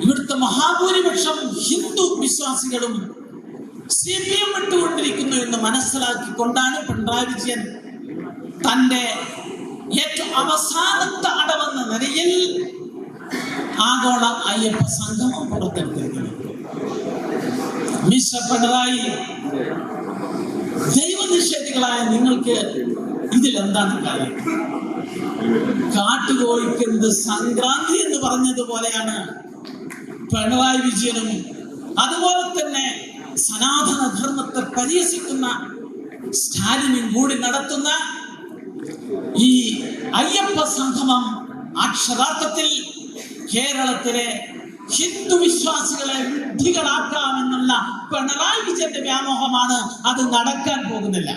ഇവിടുത്തെ മഹാഭൂരിപക്ഷം ഹിന്ദു വിശ്വാസികളും CPM വിട്ടുകൊണ്ടിരിക്കുന്നു എന്ന് മനസ്സിലാക്കിക്കൊണ്ടാണ് പിണറായി വിജയൻ തന്റെ ഏറ്റവും അവസാനത്തെ അടവെന്ന നിലയിൽ ആഗോള അയ്യപ്പ സംഗമം പുറത്തെടുത്തിരിക്കുന്നത്. മിസ്റ്റർ പിണറായി, ദൈവനിഷേധികളായ നിങ്ങൾക്ക് ഇതിൽ എന്താണ് കാര്യം? കാട്ടുകോഴിക്ക് എന്ത് സംക്രാന്തി എന്ന് പറഞ്ഞതുപോലെയാണ് പിണറായി വിജയനും അതുപോലെ തന്നെ സനാതന ധർമ്മത്തെ പരിഹസിക്കുന്ന സ്റ്റാലിനും കൂടി നടത്തുന്ന ഈ അയ്യപ്പ സംഗമം അക്ഷരാർത്ഥത്തിൽ കേരളത്തിലെ ഹിന്ദു വിശ്വാസികളെ വിഡ്ഢികളാക്കാമെന്നുള്ള പിണറായി വിജയന്റെ വ്യാമോഹമാണ്. അത് നടക്കാൻ പോകുന്നില്ല.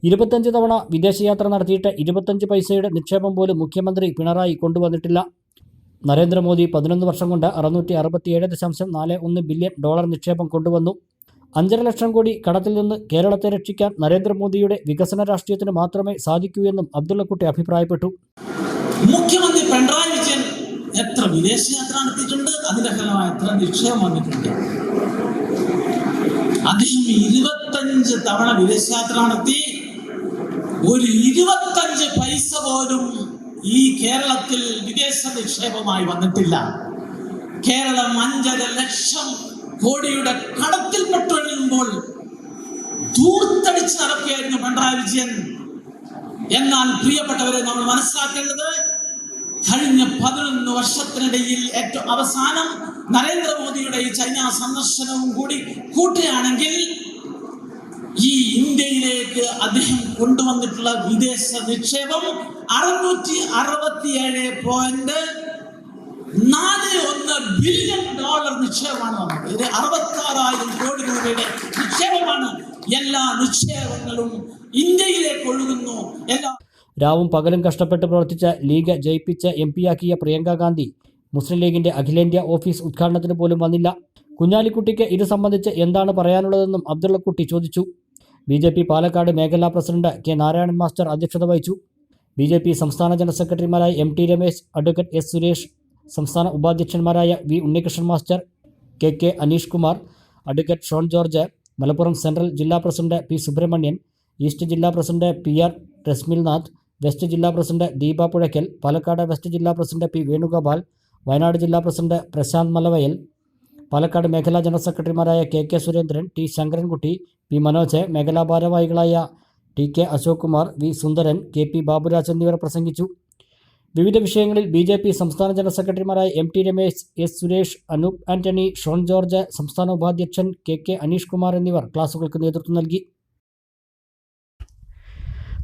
25 തവണ വിദേശയാത്ര നടത്തിയിട്ട് 25 പൈസയുടെ നിക്ഷേപം പോലും മുഖ്യമന്ത്രി പിണറായി കൊണ്ടുവന്നിട്ടില്ല. നരേന്ദ്രമോദി 11 വർഷം കൊണ്ട് $667.41 ബില്യൺ നിക്ഷേപം കൊണ്ടുവന്നു. 5.5 ലക്ഷം കോടി കടത്തിൽ നിന്ന് കേരളത്തെ രക്ഷിക്കാൻ നരേന്ദ്രമോദിയുടെ വികസന രാഷ്ട്രീയത്തിന് മാത്രമേ സാധിക്കൂ എന്നും അബ്ദുള്ളക്കുട്ടി അഭിപ്രായപ്പെട്ടു. മുഖ്യമന്ത്രി പിണറായി വിജയൻ എത്ര വിദേശയാത്ര നടത്തിയിട്ടുണ്ട്, അതിന്റെ ഫലമായി എത്ര നിക്ഷേപം വന്നിട്ടുണ്ട്. അദ്ദേഹം 25 തവണ വിദേശയാത്ര നടത്തി ഒരു 25 പൈസ പോലും ഈ കേരളത്തിൽ വിദേശ നിക്ഷേപമായി വന്നിട്ടില്ല. കേരളം 5.5 ലക്ഷം കോടിയുടെ കടത്തിൽപ്പെട്ടുമ്പോൾ ദൂർത്തടിച്ച് നടക്കുകയായിരുന്നു പിണറായി വിജയൻ. എന്നാൽ പ്രിയപ്പെട്ടവരെ, നമ്മൾ മനസ്സിലാക്കേണ്ടത്, കഴിഞ്ഞ 11 വർഷത്തിനിടയിൽ ഏറ്റവും അവസാനം നരേന്ദ്രമോദിയുടെ ഈ ചൈന സന്ദർശനവും കൂടി കൂട്ടുകയാണെങ്കിൽ ഈ ഇന്ത്യയിലേക്ക് അദ്ദേഹം കൊണ്ടുവന്നിട്ടുള്ള വിദേശ നിക്ഷേപം $667.41 ബില്യൺ നിക്ഷേപമാണ് വന്നത്. ഇത് 66,000 കോടി രൂപയുടെ നിക്ഷേപമാണ്. എല്ലാ നിക്ഷേപങ്ങളും ഇന്ത്യയിലേക്ക് ഒഴുകുന്നു. രാവും പകലും കഷ്ടപ്പെട്ട് പ്രവർത്തിച്ച ലീഗ് ജയിപ്പിച്ച് MP-യാക്കിയ പ്രിയങ്ക ഗാന്ധി മുസ്ലിം ലീഗിന്റെ അഖിലേന്ത്യാ ഓഫീസ് ഉദ്ഘാടനത്തിന് പോലും വന്നില്ല. കുഞ്ഞാലിക്കുട്ടിക്ക് ഇത് സംബന്ധിച്ച് എന്താണ് പറയാനുള്ളതെന്നും അബ്ദുള്ളക്കുട്ടി ചോദിച്ചു. BJP പാലക്കാട് മേഖലാ പ്രസിഡന്റ് K. നാരായണൻ മാസ്റ്റർ അധ്യക്ഷത വഹിച്ചു. BJP സംസ്ഥാന ജനറൽ സെക്രട്ടറിമാരായ MT Ramesh, advocate S. Suresh, സംസ്ഥാന ഉപാധ്യക്ഷന്മാരായ V. Unnikrishnan master, KK Aneesh Kumar, advocate Shone George, Malappuram central ജില്ലാ പ്രസിഡന്റ് P. സുബ്രഹ്മണ്യൻ, ഈസ്റ്റ് ജില്ലാ പ്രസിഡന്റ് PR രസ്മിൽനാഥ്, വെസ്റ്റ് ജില്ലാ പ്രസിഡന്റ് ദീപ പുഴയ്ക്കൽ, പാലക്കാട് വെസ്റ്റ് ജില്ലാ പ്രസിഡന്റ് P. വേണുഗോപാൽ, വയനാട് ജില്ലാ പ്രസിഡന്റ് പ്രശാന്ത് മലവയൽ, പാലക്കാട് മേഖലാ ജനറൽ സെക്രട്ടറിമാരായ KK Surendran, T. Sankarankutty, P. Manoj, മേഖലാ ഭാരവാഹികളായ T. T K Ashok Kumar, V Sundaran, K P Baburaj എന്നിവർ പ്രസംഗിച്ചു. വിവിധ വിഷയങ്ങളിൽ BJP സംസ്ഥാന ജനറൽ സെക്രട്ടറിമാരായ MT രമേശ്, S സുരേഷ്, അനൂപ് ആന്റണി, ഷോൺ ജോർജ്, സംസ്ഥാന ഉപാധ്യക്ഷൻ KK അനീഷ് കുമാർ എന്നിവർ ക്ലാസുകൾക്ക് നേതൃത്വം നൽകി.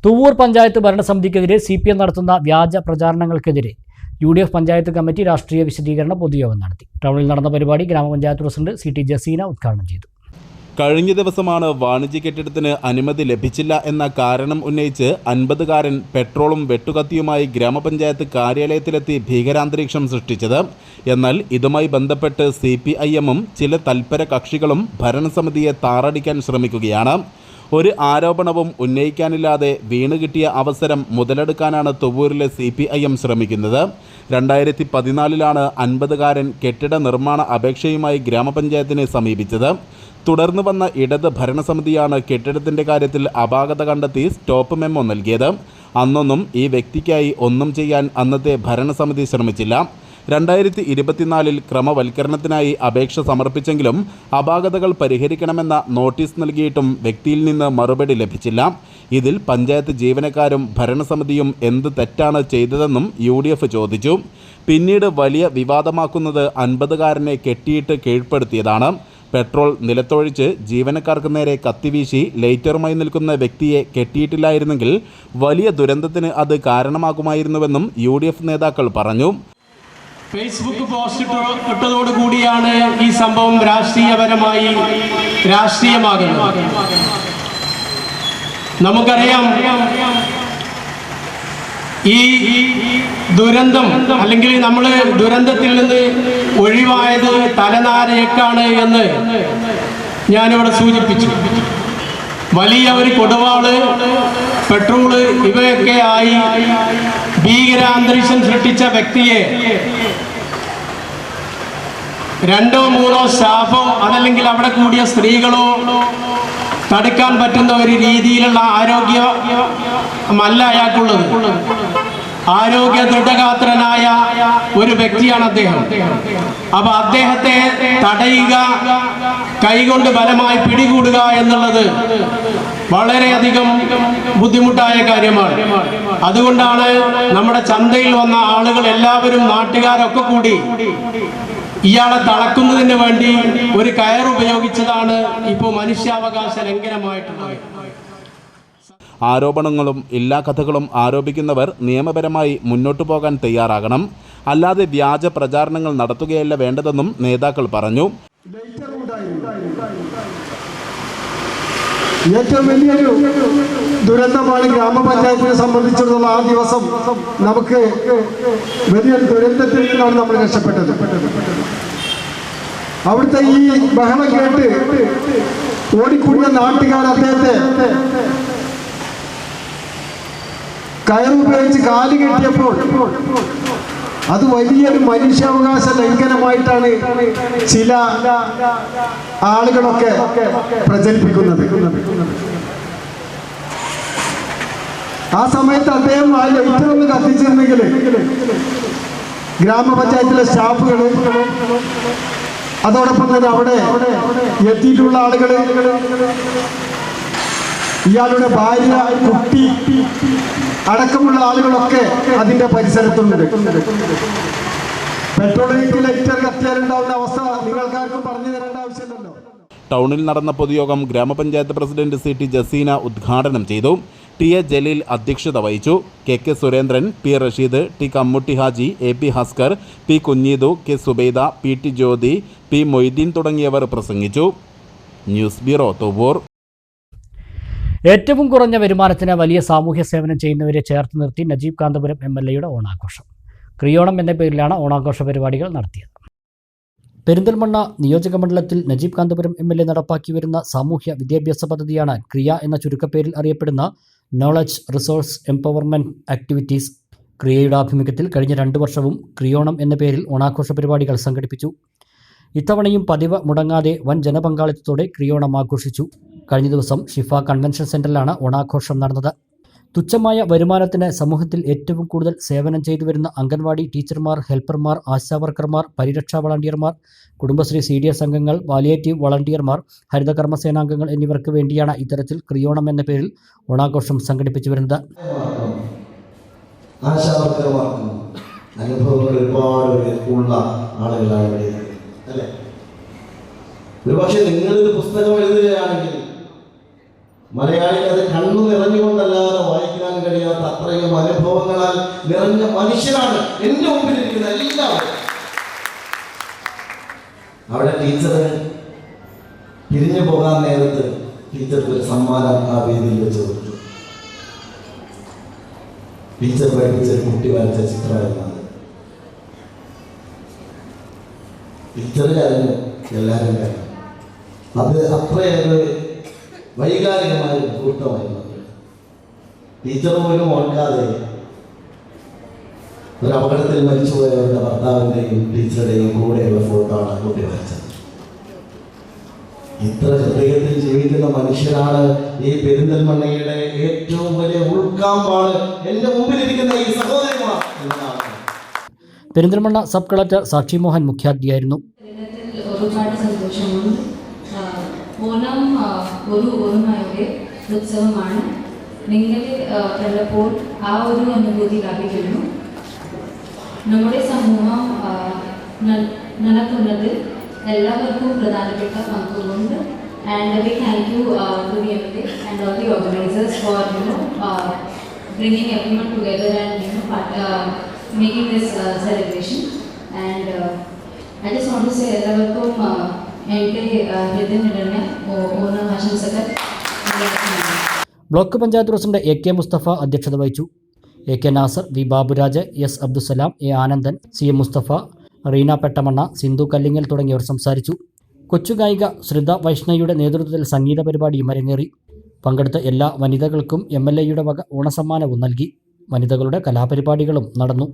തുവ്വൂർ പഞ്ചായത്ത് ഭരണസമിതിക്കെതിരെ CPM നടത്തുന്ന വ്യാജ പ്രചാരണങ്ങൾക്കെതിരെ UDF പഞ്ചായത്ത് കമ്മിറ്റി രാഷ്ട്രീയ വിശദീകരണ പൊതുയോഗം നടത്തി. ടൗണിൽ നടന്ന പരിപാടി ഗ്രാമപഞ്ചായത്ത് പ്രസിഡന്റ് CT ജസീന ഉദ്ഘാടനം ചെയ്തു. കഴിഞ്ഞ ദിവസമാണ് വാണിജ്യ കെട്ടിടത്തിന് അനുമതി ലഭിച്ചില്ല എന്ന കാരണം ഉന്നയിച്ച് 50കാരൻ പെട്രോളും വെട്ടുകത്തിയുമായി ഗ്രാമപഞ്ചായത്ത് കാര്യാലയത്തിലെത്തി ഭീകരാന്തരീക്ഷം സൃഷ്ടിച്ചത്. എന്നാൽ ഇതുമായി ബന്ധപ്പെട്ട് CPIM-ഉം ചില തൽപര കക്ഷികളും ഭരണസമിതിയെ താറടിക്കാൻ ശ്രമിക്കുകയാണ്. ഒരു ആരോപണവും ഉന്നയിക്കാനില്ലാതെ വീണുകിട്ടിയ അവസരം മുതലെടുക്കാനാണ് തുവ്വൂരിലെ CPIM ശ്രമിക്കുന്നത്. 2014-ലാണ് 50കാരൻ കെട്ടിട നിർമ്മാണ അപേക്ഷയുമായി ഗ്രാമപഞ്ചായത്തിനെ സമീപിച്ചത്. തുടർന്ന് വന്ന ഇടത് ഭരണസമിതിയാണ് കെട്ടിടത്തിൻ്റെ കാര്യത്തിൽ അപാകത കണ്ടെത്തി സ്റ്റോപ്പ് മെമ്മോ നൽകിയത്. അന്നൊന്നും ഈ വ്യക്തിക്കായി ഒന്നും ചെയ്യാൻ അന്നത്തെ ഭരണസമിതി ശ്രമിച്ചില്ല. 2024-ൽ ക്രമവൽക്കരണത്തിനായി അപേക്ഷ സമർപ്പിച്ചെങ്കിലും അപാകതകൾ പരിഹരിക്കണമെന്ന നോട്ടീസ് നൽകിയിട്ടും വ്യക്തിയിൽ നിന്ന് മറുപടി ലഭിച്ചില്ല. ഇതിൽ പഞ്ചായത്ത് ജീവനക്കാരും ഭരണസമിതിയും എന്ത് തെറ്റാണ് ചെയ്തതെന്നും UDF ചോദിച്ചു. പിന്നീട് വലിയ വിവാദമാക്കുന്നത് 50കാരനെ കെട്ടിയിട്ട് കീഴ്പ്പെടുത്തിയതാണ്. പെട്രോൾ നിലത്തൊഴിച്ച് ജീവനക്കാർക്ക് നേരെ കത്തിവീശി ലൈറ്ററുമായി നിൽക്കുന്ന വ്യക്തിയെ കെട്ടിയിട്ടില്ലായിരുന്നെങ്കിൽ വലിയ ദുരന്തത്തിന് അത് കാരണമാകുമായിരുന്നുവെന്നും UDF നേതാക്കൾ പറഞ്ഞു. ഫേസ്ബുക്ക് പോസ്റ്റ് ഇട്ടതോടുകൂടിയാണ് ഈ സംഭവം രാഷ്ട്രീയപരമായി രാഷ്ട്രീയമാകുന്നത്. നമുക്കറിയാം, ഈ ദുരന്തം അല്ലെങ്കിൽ നമ്മൾ ദുരന്തത്തിൽ നിന്ന് ഒഴിവായത് തലനാരയേക്കാണ് എന്ന് ഞാനിവിടെ സൂചിപ്പിച്ചു. വലിയ ഒരു കൊടുവാള്, പെട്രോള് ഇവയൊക്കെ ആയി ഭീകരാന്തരീക്ഷം സൃഷ്ടിച്ച വ്യക്തിയെ 2 or 3 സ്റ്റാഫോ അതല്ലെങ്കിൽ അവിടെ കൂടിയ സ്ത്രീകളോ തടുക്കാൻ പറ്റുന്ന ഒരു രീതിയിലുള്ള ആരോഗ്യമല്ല അയാൾക്കുള്ളത്. ആരോഗ്യ ദൃഢഗാത്രനായ ഒരു വ്യക്തിയാണ് അദ്ദേഹം. അപ്പൊ അദ്ദേഹത്തെ തടയുക, കൈകൊണ്ട് ബലമായി പിടികൂടുക എന്നുള്ളത് വളരെയധികം ബുദ്ധിമുട്ടായ കാര്യമാണ്. അതുകൊണ്ടാണ് നമ്മുടെ ചന്തയിൽ വന്ന ആളുകൾ എല്ലാവരും, നാട്ടുകാരൊക്കെ കൂടി ഇയാളെ തളക്കുന്നതിന് വേണ്ടി ഒരു കയർ ഉപയോഗിച്ചതാണ് ഇപ്പോൾ മനുഷ്യാവകാശ ലംഘനമായിട്ടുള്ളത്. ആരോപണങ്ങളും എല്ലാ കഥകളും ആരോപിക്കുന്നവർ നിയമപരമായി മുന്നോട്ടു പോകാൻ തയ്യാറാകണം. അല്ലാതെ വ്യാജ പ്രചാരണങ്ങൾ നടത്തുകയല്ല വേണ്ടതെന്നും നേതാക്കൾ പറഞ്ഞു. ഏറ്റവും വലിയൊരു ദുരന്തമാണ് ഗ്രാമപഞ്ചായത്തിനെ സംബന്ധിച്ചിടത്തോളം. ആ ദിവസം നമുക്ക് വലിയൊരു ദുരന്തത്തിൽ നിന്നാണ് നമ്മൾ രക്ഷപ്പെട്ടത്. അവിടുത്തെ ഈ ബഹളം കേട്ട് ഓടിക്കൂടിയ നാട്ടുകാർ അദ്ദേഹത്തെ കയറുപയോഗിച്ച് കാല് കെട്ടിയപ്പോൾ അത് വലിയൊരു മനുഷ്യാവകാശ ലംഘനമായിട്ടാണ് ചില ആളുകളൊക്കെ പ്രചരിപ്പിക്കുന്നത്. ആ സമയത്ത് അദ്ദേഹം ആ ലൈറ്ററൊന്ന് കത്തിച്ചിരുന്നെങ്കിൽ ഗ്രാമപഞ്ചായത്തിലെ സ്റ്റാഫുകൾ, അതോടൊപ്പം തന്നെ അവിടെ എത്തിയിട്ടുള്ള ആളുകൾ, ഇയാളുടെ ഭാര്യ, കുട്ടി അടക്കമുള്ള ആളുകളൊക്കെ അതിന്റെ പരിസരത്തുണ്ട്. പെട്രോൾ ലൈറ്റർ കത്തിയാലുണ്ടാവുന്ന അവസ്ഥ നിങ്ങൾക്കാർക്കും പറഞ്ഞു തരേണ്ട ആവശ്യമില്ലല്ലോ. ടൗണിൽ നടന്ന പൊതുയോഗം ഗ്രാമപഞ്ചായത്ത് പ്രസിഡന്റ് CT ജസീന ഉദ്ഘാടനം ചെയ്തു. TA ജലീൽ അധ്യക്ഷത വഹിച്ചു. KK Surendran, P Rasheed, T Kammutty Haji, AP Haskar, P Kunheedu, K Subaida, PT ജ്യോതി, P മൊയ്തീൻ തുടങ്ങിയവർ പ്രസംഗിച്ചു. News bureau, Thuvvur. ഏറ്റവും കുറഞ്ഞ വരുമാനത്തിന് വലിയ സാമൂഹ്യ സേവനം ചെയ്യുന്നവരെ ചേർത്ത് നിർത്തി നജീബ് കാന്തപുരം MLA-യുടെ ഓണാഘോഷം. ക്രിയോണം എന്ന പേരിലാണ് ഓണാഘോഷ പരിപാടികൾ നടത്തിയത്. പെരിന്തൽമണ്ണ നിയോജകമണ്ഡലത്തിൽ നജീബ് കാന്തപുരം MLA നടപ്പാക്കി വരുന്ന സാമൂഹ്യ വിദ്യാഭ്യാസ പദ്ധതിയാണ് ക്രിയ എന്ന ചുരുക്കപ്പേരിൽ അറിയപ്പെടുന്ന നോളജ് റിസോഴ്സ് എംപവർമെൻറ്റ് ആക്ടിവിറ്റീസ്. ക്രിയയുടെ ആഭിമുഖ്യത്തിൽ കഴിഞ്ഞ 2 വർഷവും ക്രിയോണം എന്ന പേരിൽ ഓണാഘോഷ പരിപാടികൾ സംഘടിപ്പിച്ചു. ഇത്തവണയും പതിവ് മുടങ്ങാതെ വൻ ജനപങ്കാളിത്തത്തോടെ ക്രിയോണം ആഘോഷിച്ചു. കഴിഞ്ഞ ദിവസം ഷിഫ കൺവെൻഷൻ സെന്ററിലാണ് ഓണാഘോഷം നടന്നത്. തുച്ഛമായ വരുമാനത്തിന് സമൂഹത്തിൽ ഏറ്റവും കൂടുതൽ സേവനം ചെയ്തു വരുന്ന അംഗൻവാടി ടീച്ചർമാർ, ഹെൽപ്പർമാർ, ആശാവർക്കർമാർ, പരിരക്ഷാ വളണ്ടിയർമാർ, കുടുംബശ്രീ CDS അംഗങ്ങൾ, പാലിയേറ്റീവ് വളണ്ടിയർമാർ, ഹരിതകർമ്മസേനാംഗങ്ങൾ എന്നിവർക്ക് വേണ്ടിയാണ് ഇത്തരത്തിൽ ക്രിയോണം എന്ന പേരിൽ ഓണാഘോഷം സംഘടിപ്പിച്ചു വരുന്നത്. ആശാവർക്കർമാർക്കും അനുഭവങ്ങൾ ഒരുപാട് ഉള്ള ആളുകളാണ് ഇവിടെ അല്ലേ. ഒരുപക്ഷെ നിങ്ങളൊരു പുസ്തകം എഴുതുകയാണെങ്കിൽ മലയാളിക്ക് അത് കണ്ണു നിറഞ്ഞുകൊണ്ടല്ലാതെ വായിക്കാൻ കഴിയാത്ത അത്രയും അനുഭവങ്ങളാൽ നിറഞ്ഞ മനുഷ്യരാണ് എൻ്റെ മുമ്പിലിരിക്കുന്ന എല്ലാവരും. അവിടെ ടീച്ചർ പിരിഞ്ഞു പോകാൻ നേരത്ത് ടീച്ചർക്ക് ഒരു സമ്മാനം ആ വേദിയിൽ വെച്ച് കൊടുത്തു. ടീച്ചർ പഠിപ്പിച്ച കുട്ടി വരച്ച ചിത്രമായിരുന്നു. ടീച്ചർ കരഞ്ഞു, എല്ലാവരും കരഞ്ഞു. അത് അത്രയേറെ വൈകാരികമായ മുഹൂർത്തമായിരുന്നു. ടീച്ചർ പോലും ഓർക്കാതെ ഒരു അപകടത്തിൽ മരിച്ചുപോയവരുടെ ഭർത്താവിൻ്റെയും ടീച്ചറുടെയും കൂടെയുള്ള ഫോട്ടോ ആണ് കുട്ടി വരച്ചത്. ഇത്ര ഹൃദയത്തിൽ ജീവിക്കുന്ന മനുഷ്യരാണ് ഈ പെരിന്തൽമണ്ണയുടെ ഏറ്റവും വലിയ ഉൾക്കാമ്പാണ് എൻ്റെ മുമ്പിലിരിക്കുന്ന ഈ സഹോദരിമാർ എന്നതാണ്. പെരിന്തൽമണ്ണ സബ് കളക്ടർ സാക്ഷി മോഹൻ മുഖ്യാതിഥിയായിരുന്നു. ഒരുപാട് സന്തോഷമുണ്ട്. ഓണം ഒരു ഓർമ്മയുടെ ഉത്സവമാണ്. നിങ്ങൾ ഉള്ളപ്പോൾ ആ ഒരു അനുഭൂതി ലഭിക്കുന്നു. നമ്മുടെ സമൂഹം നടക്കുന്നത് എല്ലാവർക്കും പ്രധാനപ്പെട്ട പങ്കുണ്ട്. And we thank you to the MLA and all the organizers for bringing everyone together and making this celebration. And I just want to say എല്ലാവർക്കും എൻ്റെ ഹൃദയം നിറഞ്ഞ ഓണം ആശംസകൾ. Block panchayat president AK Musthafa അധ്യക്ഷത വഹിച്ചു. AK Nasar, V Baburaj, S Abdussalam, A Anandan, CM Mustafa, Reena പെട്ടമണ്ണ, Sindhu Kallingal തുടങ്ങിയവർ സംസാരിച്ചു. കൊച്ചുഗായിക ശ്രിത വൈഷ്ണയുടെ നേതൃത്വത്തിൽ സംഗീത പരിപാടിയും അരങ്ങേറി. പങ്കെടുത്ത എല്ലാ വനിതകൾക്കും MLAയുടെ വക ഓണസമ്മാനവും നൽകി. വനിതകളുടെ കലാപരിപാടികളും നടന്നു.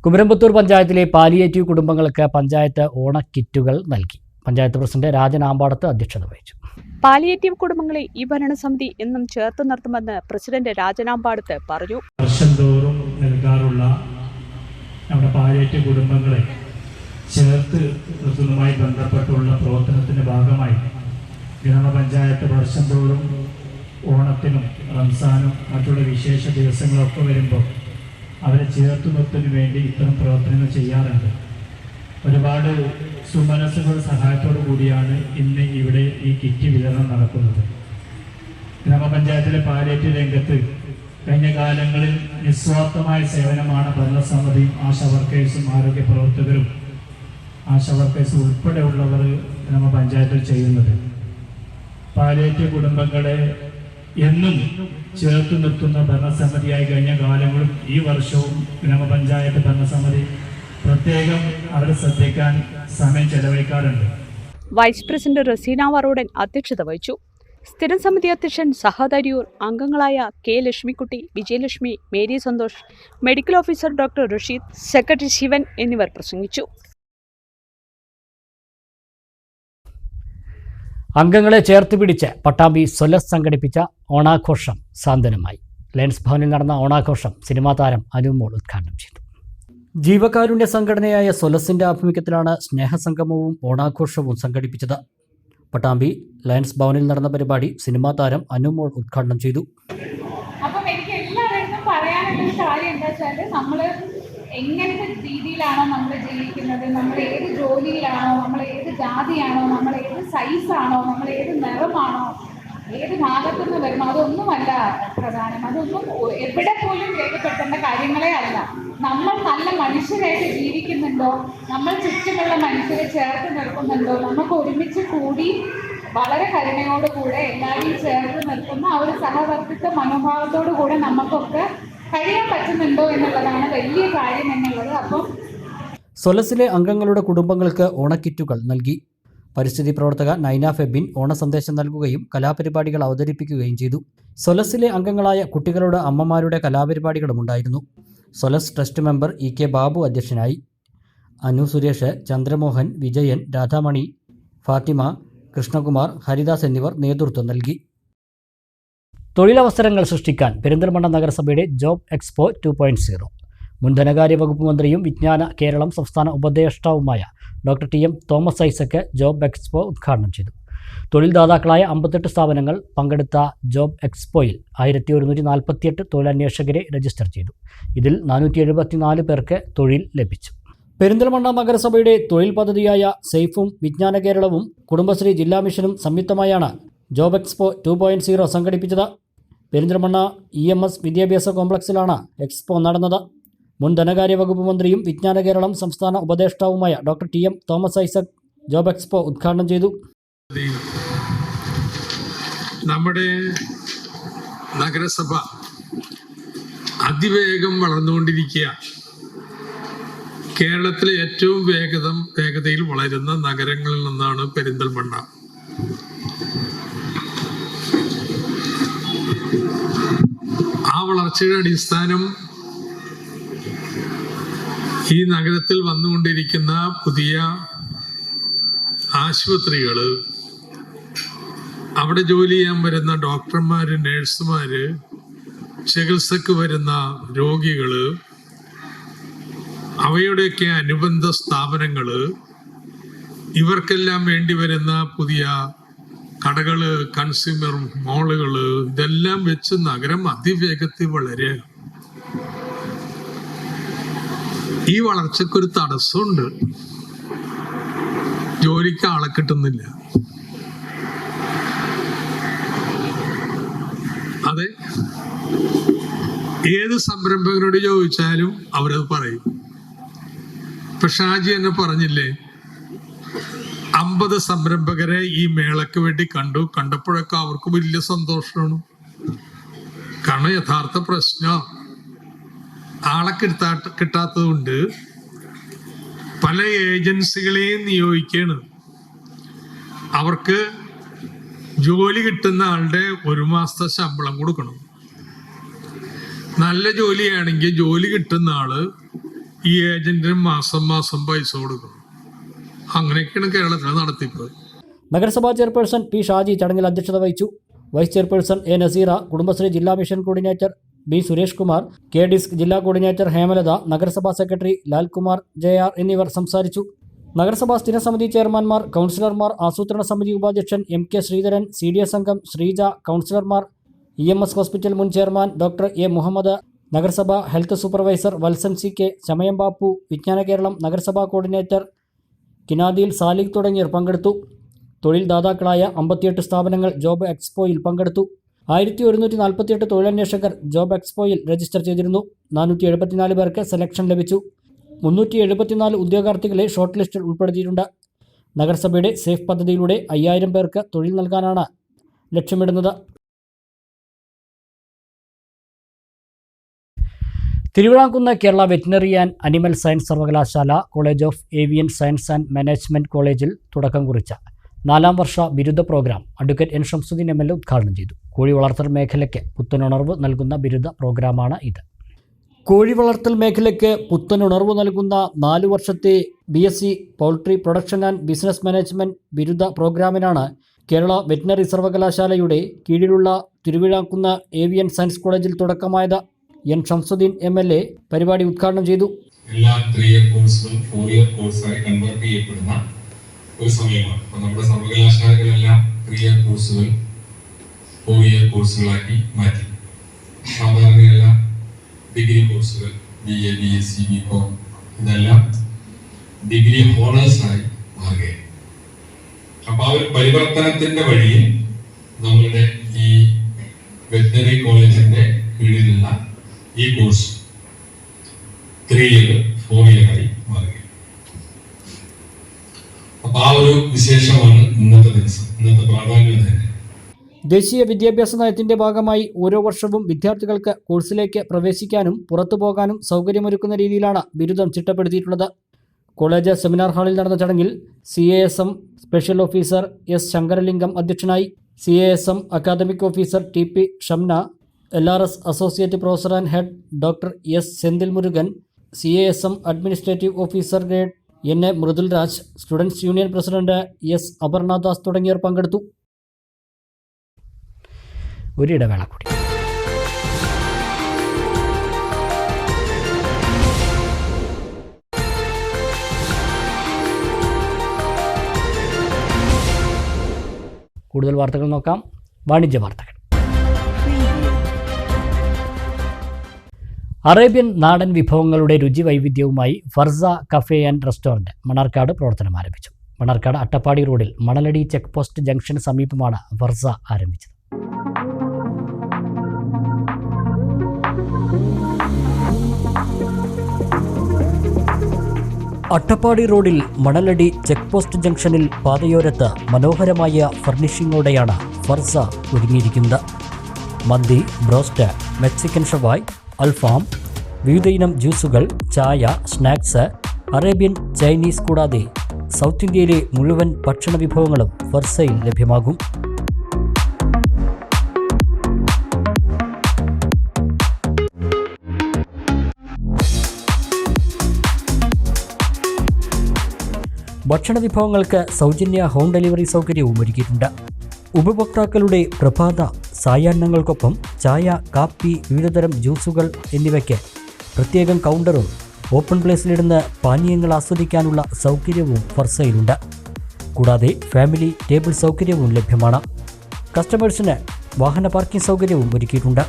കുമരംപുത്തൂർ പഞ്ചായത്തിലെ പാലിയേറ്റീവ് കുടുംബങ്ങൾക്ക് പഞ്ചായത്ത് ഓണക്കിറ്റുകൾ നൽകി. പഞ്ചായത്ത് പ്രസിഡന്റ് രാജൻ ആമ്പാടത്ത് അധ്യക്ഷത വഹിച്ചു. പാലിയേറ്റീവ് കുടുംബങ്ങളെ ഈ ഭരണസമിതി എന്നും ചേർത്ത് നിർത്തുമെന്ന് പ്രസിഡന്റ് രാജനാമ്പാടത്ത് പറഞ്ഞു. വർഷം തോറും നൽകാറുള്ള നമ്മുടെ പാലിയേറ്റീവ് കുടുംബങ്ങളെ ചേർത്ത് നിർത്തുന്നതുമായി ബന്ധപ്പെട്ടുള്ള പ്രവർത്തനത്തിന്റെ ഭാഗമായി ഗ്രാമപഞ്ചായത്ത് വർഷം തോറും ഓണത്തിനും റംസാനും മറ്റുള്ള വിശേഷ ദിവസങ്ങളൊക്കെ വരുമ്പോൾ അവരെ ചേർത്ത് നിർത്തുന്നതിന് വേണ്ടി ഇത്തരം പ്രവർത്തനങ്ങൾ ചെയ്യാറുണ്ട്. ഒരുപാട് സുമനസ്സുകളുടെ സഹായത്തോടു കൂടിയാണ് ഇന്ന് ഇവിടെ ഈ കിറ്റ് വിതരണം നടക്കുന്നത്. ഗ്രാമപഞ്ചായത്തിലെ പാലിയേറ്റീവ് രംഗത്ത് കഴിഞ്ഞ കാലങ്ങളിൽ നിസ്വാർത്ഥമായ സേവനമാണ് ഭരണസമിതിയും ആശാവർക്കേഴ്സും ആരോഗ്യ പ്രവർത്തകരും ആശാവർക്കേഴ്സും ഉൾപ്പെടെയുള്ളവർ ഗ്രാമപഞ്ചായത്തിൽ ചെയ്യുന്നത്. പാലിയേറ്റീവ് കുടുംബങ്ങളെ എന്നും ചേർത്ത് നിർത്തുന്ന ഭരണസമിതിയായി കഴിഞ്ഞ കാലങ്ങളും ഈ വർഷവും ഗ്രാമപഞ്ചായത്ത് ഭരണസമിതി പ്രത്യേകം അവരെ ശ്രദ്ധിക്കാൻ സമയം ചെലവഴിക്കാറുണ്ട്. വൈസ് പ്രസിഡന്റ് റസീന വറോഡൻ അധ്യക്ഷത വഹിച്ചു. സ്ഥിരം സമിതി അധ്യക്ഷൻ സഹദ് അരിയൂർ, അംഗങ്ങളായ K Lakshmikutty, Vijayalakshmi, Mary Santhosh, medical officer doctor Rasheed, secretary Shivan എന്നിവർ പ്രസംഗിച്ചു. അംഗങ്ങളെ ചേർത്ത് പിടിച്ച് പട്ടാമ്പി സൊലസ് സംഘടിപ്പിച്ച ഓണാഘോഷം സാന്ത്വനമായി. ലയൺസ് ഭവനിൽ നടന്ന ഓണാഘോഷം സിനിമാ താരം അനുമോൾ ഉദ്ഘാടനം ചെയ്തു. ജീവകാരുണ്യ സംഘടനയായ സൊലസിന്റെ ആഭിമുഖ്യത്തിലാണ് സ്നേഹസംഗമവും ഓണാഘോഷവും സംഘടിപ്പിച്ചത്. പട്ടാമ്പി ലയൺസ് ഭവനിൽ നടന്ന പരിപാടി സിനിമാ താരം അനുമോൾ ഉദ്ഘാടനം ചെയ്തു. അപ്പം എനിക്ക് എല്ലാവരും പറയാനുള്ള കാര്യം എന്താ വെച്ചാൽ, നമ്മൾ എങ്ങനത്തെ രീതിയിലാണോ നമ്മൾ ജീവിക്കുന്നത്, നമ്മൾ ഏത് ജോലിയിലാണോ, നമ്മൾ ഏത് ജാതിയാണോ, നമ്മൾ ഏത് സൈസാണോ, നമ്മൾ ഏത് നിറമാണോ, ഏത് ഭാഗത്തുനിന്ന് വരുന്നോ, അതൊന്നുമല്ല പ്രധാനം. അതൊന്നും എവിടെ പോലും രേഖപ്പെടുത്തേണ്ട കാര്യങ്ങളേ അല്ല. നമ്മൾ നല്ല മനുഷ്യരായിട്ട് ജീവിക്കുന്നുണ്ടോ, നമ്മൾ ചുറ്റുമുള്ള മനുഷ്യരെ ചേർത്ത് നിർത്തുന്നുണ്ടോ, നമുക്ക് ഒരുമിച്ച് കൂടി വളരെ കരുണയോടുകൂടെ എല്ലാവരെയും ചേർത്ത് നിർത്തുന്ന ആ ഒരു സഹവർത്തിത്വ മനോഭാവത്തോടു കൂടെ നമുക്കൊക്കെ കഴിയാൻ പറ്റുന്നുണ്ടോ എന്നുള്ളതാണ് വലിയ കാര്യം എന്നുള്ളത്. അപ്പം സൊലസിലെ അംഗങ്ങളുടെ കുടുംബങ്ങൾക്ക് ഓണക്കിറ്റുകൾ നൽകി. പരിസ്ഥിതി പ്രവർത്തക നൈന ഫെബിൻ ഓണസന്ദേശം നൽകുകയും കലാപരിപാടികൾ അവതരിപ്പിക്കുകയും ചെയ്തു. സൊലസിലെ അംഗങ്ങളായ കുട്ടികളുടെ അമ്മമാരുടെ കലാപരിപാടികളും ഉണ്ടായിരുന്നു. സൊലസ് ട്രസ്റ്റ് മെമ്പർ EK ബാബു അധ്യക്ഷനായി. അനു സുരേഷ്, ചന്ദ്രമോഹൻ, വിജയൻ, രാധാമണി, ഫാത്തിമ, കൃഷ്ണകുമാർ, ഹരിദാസ് എന്നിവർ നേതൃത്വം നൽകി. തൊഴിലവസരങ്ങൾ സൃഷ്ടിക്കാൻ പെരിന്തൽമണ്ണ നഗരസഭയുടെ ജോബ് എക്സ്പോ 2.0 മുൻ ധനകാര്യ വകുപ്പ് മന്ത്രിയും വിജ്ഞാന കേരളം സംസ്ഥാന ഉപദേഷ്ടാവുമായ doctor TM Thomas Isaac job expo ഉദ്ഘാടനം ചെയ്തു. തൊഴിൽദാതാക്കളായ 58 സ്ഥാപനങ്ങൾ പങ്കെടുത്ത ജോബ് എക്സ്പോയിൽ 1148 തൊഴിലന്വേഷകരെ രജിസ്റ്റർ ചെയ്തു. ഇതിൽ 474 പേർക്ക് തൊഴിൽ ലഭിച്ചു. പെരിന്തൽമണ്ണ നഗരസഭയുടെ തൊഴിൽ പദ്ധതിയായ സേഫും വിജ്ഞാന കേരളവും കുടുംബശ്രീ ജില്ലാ മിഷനും സംയുക്തമായാണ് ജോബ് എക്സ്പോ 2.0 സംഘടിപ്പിച്ചത്. പെരിന്തൽമണ്ണ EMS വിദ്യാഭ്യാസ കോംപ്ലക്സിലാണ് എക്സ്പോ നടന്നത്. മുൻ ധനകാര്യ വകുപ്പ് മന്ത്രിയും വിജ്ഞാന കേരളം സംസ്ഥാന ഉപദേഷ്ടാവുമായ doctor TM Thomas Isaac job expo ഉദ്ഘാടനം ചെയ്തു. നമ്മുടെ നഗരസഭ അതിവേഗം വളർന്നുകൊണ്ടിരിക്കുക. കേരളത്തിലെ ഏറ്റവും വേഗതയിൽ വളരുന്ന നഗരങ്ങളിൽ നിന്നാണ് പെരിന്തൽമണ്ണ. ആ വളർച്ചയുടെ അടിസ്ഥാനം ഈ നഗരത്തിൽ വന്നുകൊണ്ടിരിക്കുന്ന പുതിയ ആശുപത്രികള്, അവിടെ ജോലി ചെയ്യാൻ വരുന്ന ഡോക്ടർമാര്, നഴ്സുമാര്, ചികിത്സക്ക് വരുന്ന രോഗികള്, അവയുടെയൊക്കെ അനുബന്ധ സ്ഥാപനങ്ങള്, ഇവർക്കെല്ലാം വേണ്ടി വരുന്ന പുതിയ കടകള്, കൺസ്യൂമർ മോളുകള്, ഇതെല്ലാം വെച്ച് നഗരം അതിവേഗത്തിൽ വളരുക. ഈ വളർച്ചക്കൊരു തടസ്സമുണ്ട്. ജോലിക്ക് ആളെ കിട്ടുന്നില്ല. അതെ, ഏത് സംരംഭകരോട് ചോദിച്ചാലും അവരത് പറയും. ഇപ്പൊ ഷാജി എന്നെ പറഞ്ഞില്ലേ, 50 സംരംഭകരെ ഈ മേളയ്ക്ക് വേണ്ടി കണ്ടപ്പോഴൊക്കെ അവർക്ക് വലിയ സന്തോഷമാണ്. കാരണം യഥാർത്ഥ പ്രശ്നം ആളെ കിട്ടാത്തത് കൊണ്ട് പല ഏജൻസികളെയും നിയോഗിക്കാണ്. അവർക്ക് ജോലി കിട്ടുന്ന ആളുടെ 1 മാസത്തെ ശമ്പളം കൊടുക്കണം. നല്ല ജോലിയാണെങ്കിൽ ജോലി കിട്ടുന്ന ആള് ഈ ഏജന്റിന് മാസം പൈസ കൊടുക്കണം. അങ്ങനെയൊക്കെയാണ് കേരളത്തിലെ നടത്തിപ്പ്. നഗരസഭാ ചെയർപേഴ്സൺ P ഷാജി ചടങ്ങിൽ അധ്യക്ഷത വഹിച്ചു. Vice chairperson A Nazeera, Kudumbashree ജില്ലാ mission coordinator B Suresh Kumar, KDISC ജില്ലാ കോർഡിനേറ്റർ ഹേമലത, നഗരസഭാ സെക്രട്ടറി ലാൽകുമാർ JR എന്നിവർ സംസാരിച്ചു. നഗരസഭാ സ്ഥിരസമിതി ചെയർമാൻമാർ, കൗൺസിലർമാർ, ആസൂത്രണ സമിതി ഉപാധ്യക്ഷൻ MK ശ്രീധരൻ, CDS അംഗം ശ്രീജ, കൗൺസിലർമാർ, EMS ഹോസ്പിറ്റൽ മുൻ ചെയർമാൻ ഡോക്ടർ A മുഹമ്മദ്, നഗരസഭ ഹെൽത്ത് സൂപ്പർവൈസർ വത്സൻ CK, ചമയം ബാപ്പു, വിജ്ഞാന കേരളം നഗരസഭാ കോർഡിനേറ്റർ കിനാദിൽ സാലിഖ് തുടങ്ങിയവർ പങ്കെടുത്തു. തൊഴിൽ ദാതാക്കളായ 58 സ്ഥാപനങ്ങൾ ജോബ് എക്സ്പോയിൽ പങ്കെടുത്തു. 1148 തൊഴിലന്വേഷകർ ജോബ് എക്സ്പോയിൽ രജിസ്റ്റർ ചെയ്തിരുന്നു. 474 പേർക്ക് സെലക്ഷൻ ലഭിച്ചു. 374 ഉദ്യോഗാർത്ഥികളെ ഷോർട്ട് ലിസ്റ്റിൽ ഉൾപ്പെടുത്തിയിട്ടുണ്ട്. നഗരസഭയുടെ സേഫ് പദ്ധതിയിലൂടെ 5000 പേർക്ക് തൊഴിൽ നൽകാനാണ് ലക്ഷ്യമിടുന്നത്. Thiruvazhamkunnu Kerala veterinary and animal science സർവകലാശാല college of avian science and management കോളേജിൽ തുടക്കം കുറിച്ച 4ാം വർഷ ബിരുദ programme advocate N Shamsuddin MLA ഉദ്ഘാടനം ചെയ്തു. കോഴി വളർത്തൽ മേഖലയ്ക്ക് പുത്തനുണർവ് നൽകുന്ന ബിരുദ പ്രോഗ്രാമാണ് ഇത്. കോഴി വളർത്തൽ മേഖലയ്ക്ക് പുത്തനുണർവ് നൽകുന്ന 4 വർഷത്തെ BSc poultry production and business management ബിരുദ പ്രോഗ്രാമിനാണ് കേരള വെറ്റിനറി സർവകലാശാലയുടെ കീഴിലുള്ള തിരുവിഴാക്കുന്ന ഏവിയൻ സയൻസ് കോളേജിൽ തുടക്കമായത് എൻ ഷംസുദ്ദീൻ MLA പരിപാടി ഉദ്ഘാടനം ചെയ്തു. എല്ലാ 3 ഇയർ കോഴ്സുകളും 4 ഇയർ കോഴ്സായി കൺവേർട്ട് ചെയ്യപ്പെടുന്ന ഒരു സമയമാണ്. അപ്പോൾ നമ്മുടെ സർവകലാശാലകളെല്ലാം 3 ഇയർ കോഴ്സുകൾ 4 ഇയർ കോഴ്സുകളാക്കി മാറ്റി. സാധാരണയുള്ള ഡിഗ്രി കോഴ്സുകൾ BA, BSc, BCom ഇതെല്ലാം ഡിഗ്രി ഹോണേഴ്സായി മാറുകയാണ്. അപ്പോൾ ആ ഒരു പരിവർത്തനത്തിന്റെ വഴിയിൽ നമ്മളുടെ ഈ വെറ്ററിനറി കോളേജിന്റെ കീഴിലുള്ള ഈ കോഴ്സ് 3 ഇയർ 4 ഇയർ ആയി മാറുകയാണ്. അപ്പൊ ആ ഒരു വിശേഷമാണ് ഇന്നത്തെ ദിവസം, ഇന്നത്തെ പ്രാധാന്യം തന്നെ. ദേശീയ വിദ്യാഭ്യാസ നയത്തിന്റെ ഭാഗമായി ഓരോ വർഷവും വിദ്യാർത്ഥികൾക്ക് കോഴ്സിലേക്ക് പ്രവേശിക്കാനും പുറത്തു പോകാനും സൗകര്യമൊരുക്കുന്ന രീതിയിലാണ് ബിരുദം ചിട്ടപ്പെടുത്തിയിട്ടുള്ളത്. കോളേജ് സെമിനാർ ഹാളിൽ നടന്ന ചടങ്ങിൽ CASM special officer S. Sankaralingam അധ്യക്ഷനായി. CASM academic officer TP Shamna, LRS associate professor and head doctor S. Senthil Murugan, CASM administrative officer grade NA Mridul Raj, students union president S. Aparna Das തുടങ്ങിയവർ പങ്കെടുത്തു. ഒരിടവേള കൂടി. കൂടുതൽ വാർത്തകൾ നോക്കാം. വാണിജ്യ വാർത്തകൾ. അറേബ്യൻ നാടൻ വിഭവങ്ങളുടെ രുചി വൈവിധ്യവുമായി ഫർസ കഫേ ആൻഡ് റെസ്റ്റോറൻറ്റ് മണ്ണാർക്കാട് പ്രവർത്തനം ആരംഭിച്ചു. മണ്ണാർക്കാട് അട്ടപ്പാടി റോഡിൽ മണലടി ചെക്ക് പോസ്റ്റ് ജംഗ്ഷന് സമീപമാണ് ഫർസ ആരംഭിച്ചത്. അട്ടപ്പാടി റോഡിൽ മണലടി ചെക്ക് പോസ്റ്റ് ജംഗ്ഷനിൽ പാതയോരത്ത് മനോഹരമായ ഫർണിഷിങ്ങോടെയാണ് ഫർസ ഒരുങ്ങിയിരിക്കുന്നത്. മന്തി, ബ്രോസ്റ്റ്, മെക്സിക്കൻ ഷവായ്, അൽഫാം, വിവിധയിനം ജ്യൂസുകൾ, ചായ, സ്നാക്സ്, അറേബ്യൻ, ചൈനീസ് കൂടാതെ സൗത്ത് ഇന്ത്യയിലെ മുഴുവൻ ഭക്ഷണ വിഭവങ്ങളും ഫർസയിൽ ലഭ്യമാകും. ഭക്ഷണ വിഭവങ്ങൾക്ക് സൗജന്യ ഹോം ഡെലിവറി സൗകര്യവും ഒരുക്കിയിട്ടുണ്ട്. ഉപഭോക്താക്കളുടെ പ്രഭാത സായാഹ്നങ്ങൾക്കൊപ്പം ചായ, കാപ്പി, വിവിധതരം ജ്യൂസുകൾ എന്നിവയ്ക്ക് പ്രത്യേകം കൗണ്ടറും ഓപ്പൺ പ്ലേസിലിടുന്ന പാനീയങ്ങൾ ആസ്വദിക്കാനുള്ള സൗകര്യവും ഫർസയിലുണ്ട്. കൂടാതെ ഫാമിലി ടേബിൾ സൗകര്യവും ലഭ്യമാണ്. കസ്റ്റമേഴ്സിന് വാഹന പാർക്കിംഗ് സൗകര്യവും ഒരുക്കിയിട്ടുണ്ട്.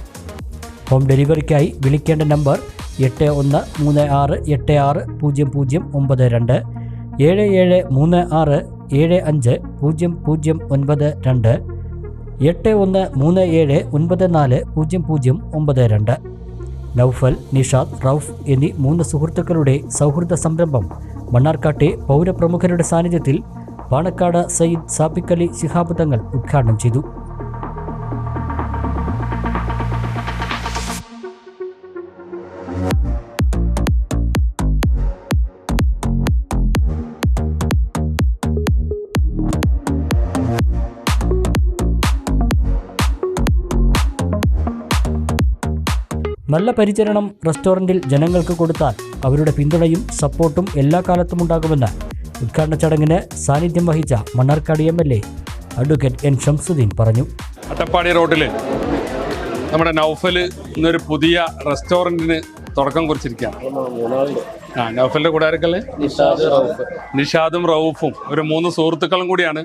ഹോം ഡെലിവറിക്കായി വിളിക്കേണ്ട നമ്പർ 8136860092, 7736750092, 8137940092. നൗഫൽ, നിഷാദ്, റൌഫ് എന്നീ 3 സുഹൃത്തുക്കളുടെ സൗഹൃദ സംരംഭം മണ്ണാർക്കാട്ടെ പൗരപ്രമുഖരുടെ സാന്നിധ്യത്തിൽ പാണക്കാട് സയ്യിദ് സാബിഖലി ശിഹാബ് തങ്ങൾ ഉദ്ഘാടനം ചെയ്തു. നല്ല പരിചരണം റെസ്റ്റോറൻറ്റിൽ ജനങ്ങൾക്ക് കൊടുത്താൽ അവരുടെ പിന്തുണയും സപ്പോർട്ടും എല്ലാ കാലത്തും ഉണ്ടാകുമെന്ന് ഉദ്ഘാടന ചടങ്ങിന് സാന്നിധ്യം വഹിച്ച Mannarkkad MLA advocate N. Shamsuddin പറഞ്ഞു. അട്ടപ്പാടി റോഡിൽ നമ്മുടെ നൗഫൽ എന്നൊരു പുതിയ റെസ്റ്റോറൻറ്റിന് തുടക്കം കുറിച്ചിരിക്കുകയാണ്. നൗഫലിൻ്റെ കൂടെ ആരൊക്കെയല്ലേ? നിഷാദും റൌഫും ഒരു 3 സുഹൃത്തുക്കളും കൂടിയാണ്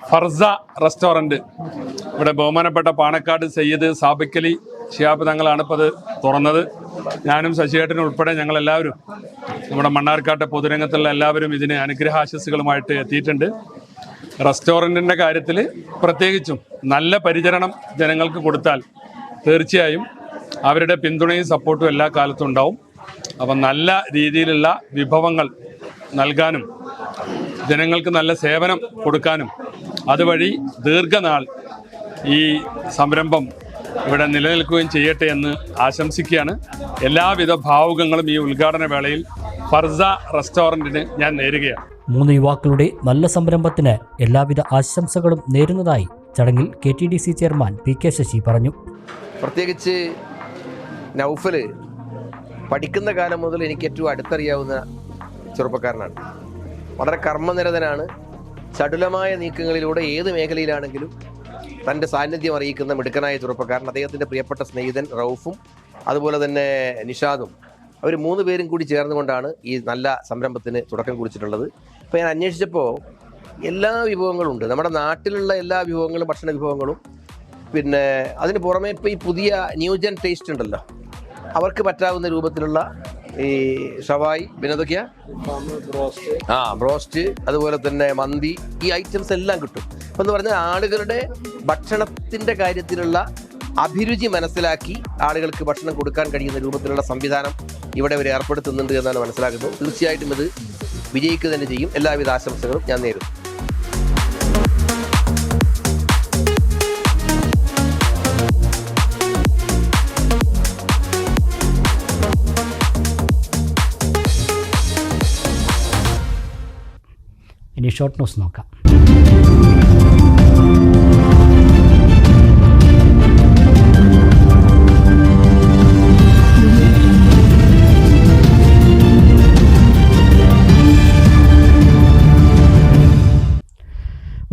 ഫർസ റെസ്റ്റോറൻറ്റ്. ഇവിടെ ബഹുമാനപ്പെട്ട പാണക്കാട് സയ്യിദ് സാബിഖലി ശിഹാബ് തങ്ങളാണ് ഇപ്പോൾ അത് തുറന്നത്. ഞാനും ശശിയേട്ടനും ഉൾപ്പെടെ ഞങ്ങളെല്ലാവരും നമ്മുടെ മണ്ണാർക്കാട്ടെ പൊതുരംഗത്തുള്ള എല്ലാവരും ഇതിന് അനുഗ്രഹാശസ്സുകളുമായിട്ട് എത്തിയിട്ടുണ്ട്. റെസ്റ്റോറൻറ്റിൻ്റെ കാര്യത്തിൽ പ്രത്യേകിച്ചും നല്ല പരിചരണം ജനങ്ങൾക്ക് കൊടുത്താൽ തീർച്ചയായും അവരുടെ പിന്തുണയും സപ്പോർട്ടും എല്ലാ കാലത്തും ഉണ്ടാവും. അപ്പം നല്ല രീതിയിലുള്ള വിഭവങ്ങൾ നൽകാനും ജനങ്ങൾക്ക് നല്ല സേവനം കൊടുക്കാനും അതുവഴി ദീർഘനാൾ ഈ സംരംഭം ഇവിടെ നിലനിൽക്കുകയും ചെയ്യട്ടെ എന്ന് ആശംസിക്കുകയാണ്. എല്ലാവിധ ഭാവുകങ്ങളും ഈ ഉദ്ഘാടന വേളയിൽ ഫർസ റെസ്റ്റോറൻറ്റിന് ഞാൻ നേരുകയാണ്. 3 യുവാക്കളുടെ നല്ല സംരംഭത്തിന് എല്ലാവിധ ആശംസകളും നേരുന്നതായി ചടങ്ങിൽ KTDC ചെയർമാൻ PK ശശി പറഞ്ഞു. പ്രത്യേകിച്ച് നൗഫൽ പഠിക്കുന്ന കാലം മുതൽ എനിക്ക് ഏറ്റവും അടുത്തറിയാവുന്ന ചെറുപ്പക്കാരനാണ്. വളരെ കർമ്മനിരതനാണ്. ചടുലമായ നീക്കങ്ങളിലൂടെ ഏത് മേഖലയിലാണെങ്കിലും തൻ്റെ സാന്നിധ്യം അറിയിക്കുന്ന മിടുക്കനായ ചെറുപ്പക്കാരൻ, അദ്ദേഹത്തിൻ്റെ പ്രിയപ്പെട്ട സ്നേഹിതൻ റൌഫും അതുപോലെ തന്നെ നിഷാദും, അവർ 3 പേരും കൂടി ചേർന്നുകൊണ്ടാണ് ഈ നല്ല സംരംഭത്തിന് തുടക്കം കുറിച്ചിട്ടുള്ളത്. അപ്പോൾ ഞാൻ അന്വേഷിച്ചപ്പോൾ എല്ലാ വിഭവങ്ങളും ഉണ്ട്. നമ്മുടെ നാട്ടിലുള്ള എല്ലാ വിഭവങ്ങളും, ഭക്ഷണ വിഭവങ്ങളും, പിന്നെ അതിന് പുറമെ ഇപ്പോൾ ഈ പുതിയ ന്യൂജൻ ടേസ്റ്റ് ഉണ്ടല്ലോ, അവർക്ക് പറ്റാവുന്ന രൂപത്തിലുള്ള ഈ ഷവായി, പിന്നെ എന്തൊക്കെയാ, ബ്രോസ്റ്റ്, അതുപോലെ തന്നെ മന്തി, ഈ ഐറ്റംസ് എല്ലാം കിട്ടും. അപ്പം എന്ന് പറഞ്ഞാൽ ആളുകളുടെ ഭക്ഷണത്തിൻ്റെ കാര്യത്തിലുള്ള അഭിരുചി മനസ്സിലാക്കി ആളുകൾക്ക് ഭക്ഷണം കൊടുക്കാൻ കഴിയുന്ന രൂപത്തിലുള്ള സംവിധാനം ഇവിടെ അവർ ഏർപ്പെടുത്തുന്നുണ്ട് എന്നാണ് മനസ്സിലാക്കുന്നത്. തീർച്ചയായിട്ടും ഇത് വിജയിക്കുക തന്നെ ചെയ്യും. എല്ലാവിധ ആശംസകളും ഞാൻ നേരുന്നു. ഇനി ഷോർട്ട് ന്യൂസ് നോക്കാം.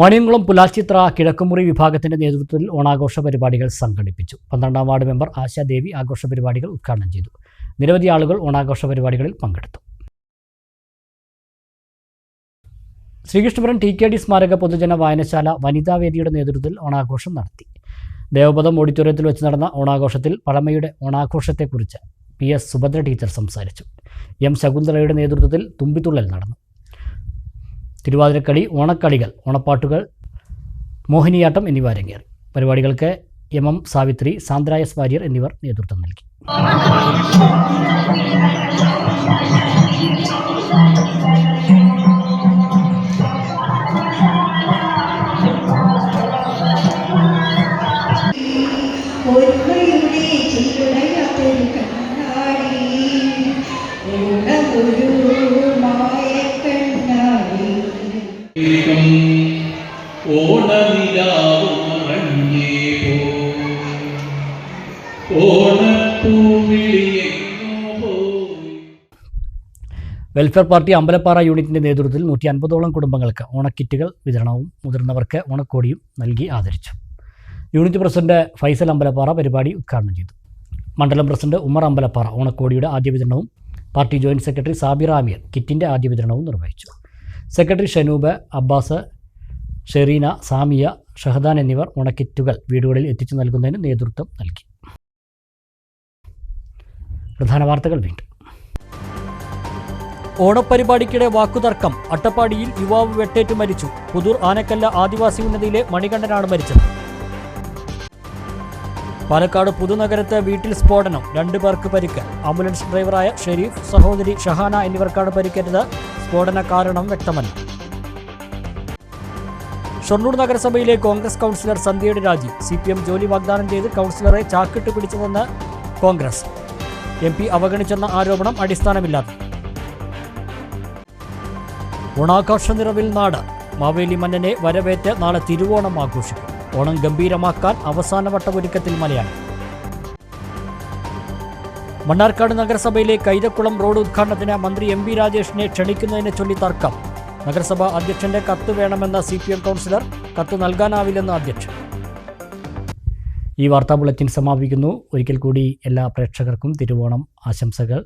വാണിയംകുളം പുലാച്ചിത്ര കിഴക്കുമുറി വിഭാഗത്തിന്റെ നേതൃത്വത്തിൽ ഓണാഘോഷ പരിപാടികൾ സംഘടിപ്പിച്ചു. 12ാം വാർഡ് മെമ്പർ ആശാദേവി ആഘോഷ പരിപാടികൾ ഉദ്ഘാടനം ചെയ്തു. നിരവധി ആളുകൾ ഓണാഘോഷ പരിപാടികളിൽ പങ്കെടുത്തു. ശ്രീകൃഷ്ണപുരം TKD സ്മാരക പൊതുജന വായനശാല വനിതാവേദിയുടെ നേതൃത്വത്തിൽ ഓണാഘോഷം നടത്തി. ദേവപദം ഓഡിറ്റോറിയത്തിൽ വെച്ച് നടന്ന ഓണാഘോഷത്തിൽ പഴമയുടെ ഓണാഘോഷത്തെക്കുറിച്ച് PS സുഭദ്ര ടീച്ചർ സംസാരിച്ചു. M ശകുന്തളയുടെ നേതൃത്വത്തിൽ തുമ്പിത്തുള്ളൽ നടന്നു. തിരുവാതിരക്കളി, ഓണക്കളികൾ, ഓണപ്പാട്ടുകൾ, മോഹിനിയാട്ടം എന്നിവ അരങ്ങേറി. പരിപാടികൾക്ക് MM സാവിത്രി, സാന്ദ്ര S വാര്യർ എന്നിവർ നേതൃത്വം നൽകി. വെൽഫെയർ പാർട്ടി അമ്പലപ്പാറ യൂണിറ്റിന്റെ നേതൃത്വത്തിൽ 150ഓളം കുടുംബങ്ങൾക്ക് ഓണക്കിറ്റുകൾ വിതരണവും മുതിർന്നവർക്ക് ഓണക്കോടിയും നൽകി ആദരിച്ചു. യൂണിറ്റ് പ്രസിഡന്റ് ഫൈസൽ അമ്പലപ്പാറ പരിപാടി ഉദ്ഘാടനം ചെയ്തു. മണ്ഡലം പ്രസിഡന്റ് ഉമർ അമ്പലപ്പാറ ഓണക്കോടിയുടെ ആദ്യ വിതരണവും പാർട്ടി ജോയിന്റ് സെക്രട്ടറി സാബിർ ആമിയർ കിറ്റിന്റെ ആദ്യ വിതരണവും നിർവഹിച്ചു. സെക്രട്ടറി ഷനൂബ്, അബ്ബാസ്, ഷെറീന, സാമിയ, ഷഹദാൻ എന്നിവർ ഓണക്കിറ്റുകൾ വീടുകളിൽ എത്തിച്ചു നൽകുന്നതിന് നേതൃത്വം നൽകി. പ്രധാന വാർത്തകൾ വീണ്ടും. ഓണപ്പരിപാടിക്കിടെ വാക്കുതർക്കം. അട്ടപ്പാടിയിൽ യുവാവ് വെട്ടേറ്റ് മരിച്ചു. പുതൂർ ആനക്കല്ല ആദിവാസി ഉന്നതിയിലെ മണികണ്ഠനാണ് മരിച്ചത്. പാലക്കാട് പുതുനഗരത്ത് വീട്ടിൽ സ്ഫോടനം. 2 പേർക്ക് പരിക്ക്. ആംബുലൻസ് ഡ്രൈവറായ ഷെരീഫ്, സഹോദരി ഷഹാന എന്നിവർക്കാണ് പരിക്കേറ്റത്. സ്ഫോടന കാരണം വ്യക്തമല്ല. ഷൊർണൂർ നഗരസഭയിലെ കോൺഗ്രസ് കൗൺസിലർ സന്ധ്യയുടെ രാജി. CPM ജോലി വാഗ്ദാനം ചെയ്ത് കൗൺസിലറെ ചാക്കിട്ട് പിടിച്ചതെന്ന് കോൺഗ്രസ്. MP അവഗണിച്ചെന്ന ആരോപണം അടിസ്ഥാനമില്ലാത്തത്. ഓണാഘോഷ നിറവിൽ നാട്. മാവേലി മന്നനെ വരവേറ്റ് നാളെ തിരുവോണം ആഘോഷിക്കും. ഓണം ഗംഭീരമാക്കാൻ അവസാനവട്ട ഒരുക്കത്തിൽ മലയാളി. മണ്ണാർക്കാട് നഗരസഭയിലെ കൈതക്കുളം റോഡ് ഉദ്ഘാടനത്തിന് മന്ത്രി MP രാജേഷിനെ ക്ഷണിക്കുന്നതിനെ ചൊല്ലി തർക്കം. നഗരസഭാ അധ്യക്ഷന്റെ കത്ത് വേണമെന്ന CPM കൗൺസിലർ. കത്ത് നൽകാനാവില്ലെന്ന് അധ്യക്ഷൻ. ഈ വാർത്താ ബുള്ളറ്റിൻ സമാപിക്കുന്നു. ഒരിക്കൽ കൂടി എല്ലാ പ്രേക്ഷകർക്കും തിരുവോണം ആശംസകൾ.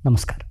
നമസ്കാരം.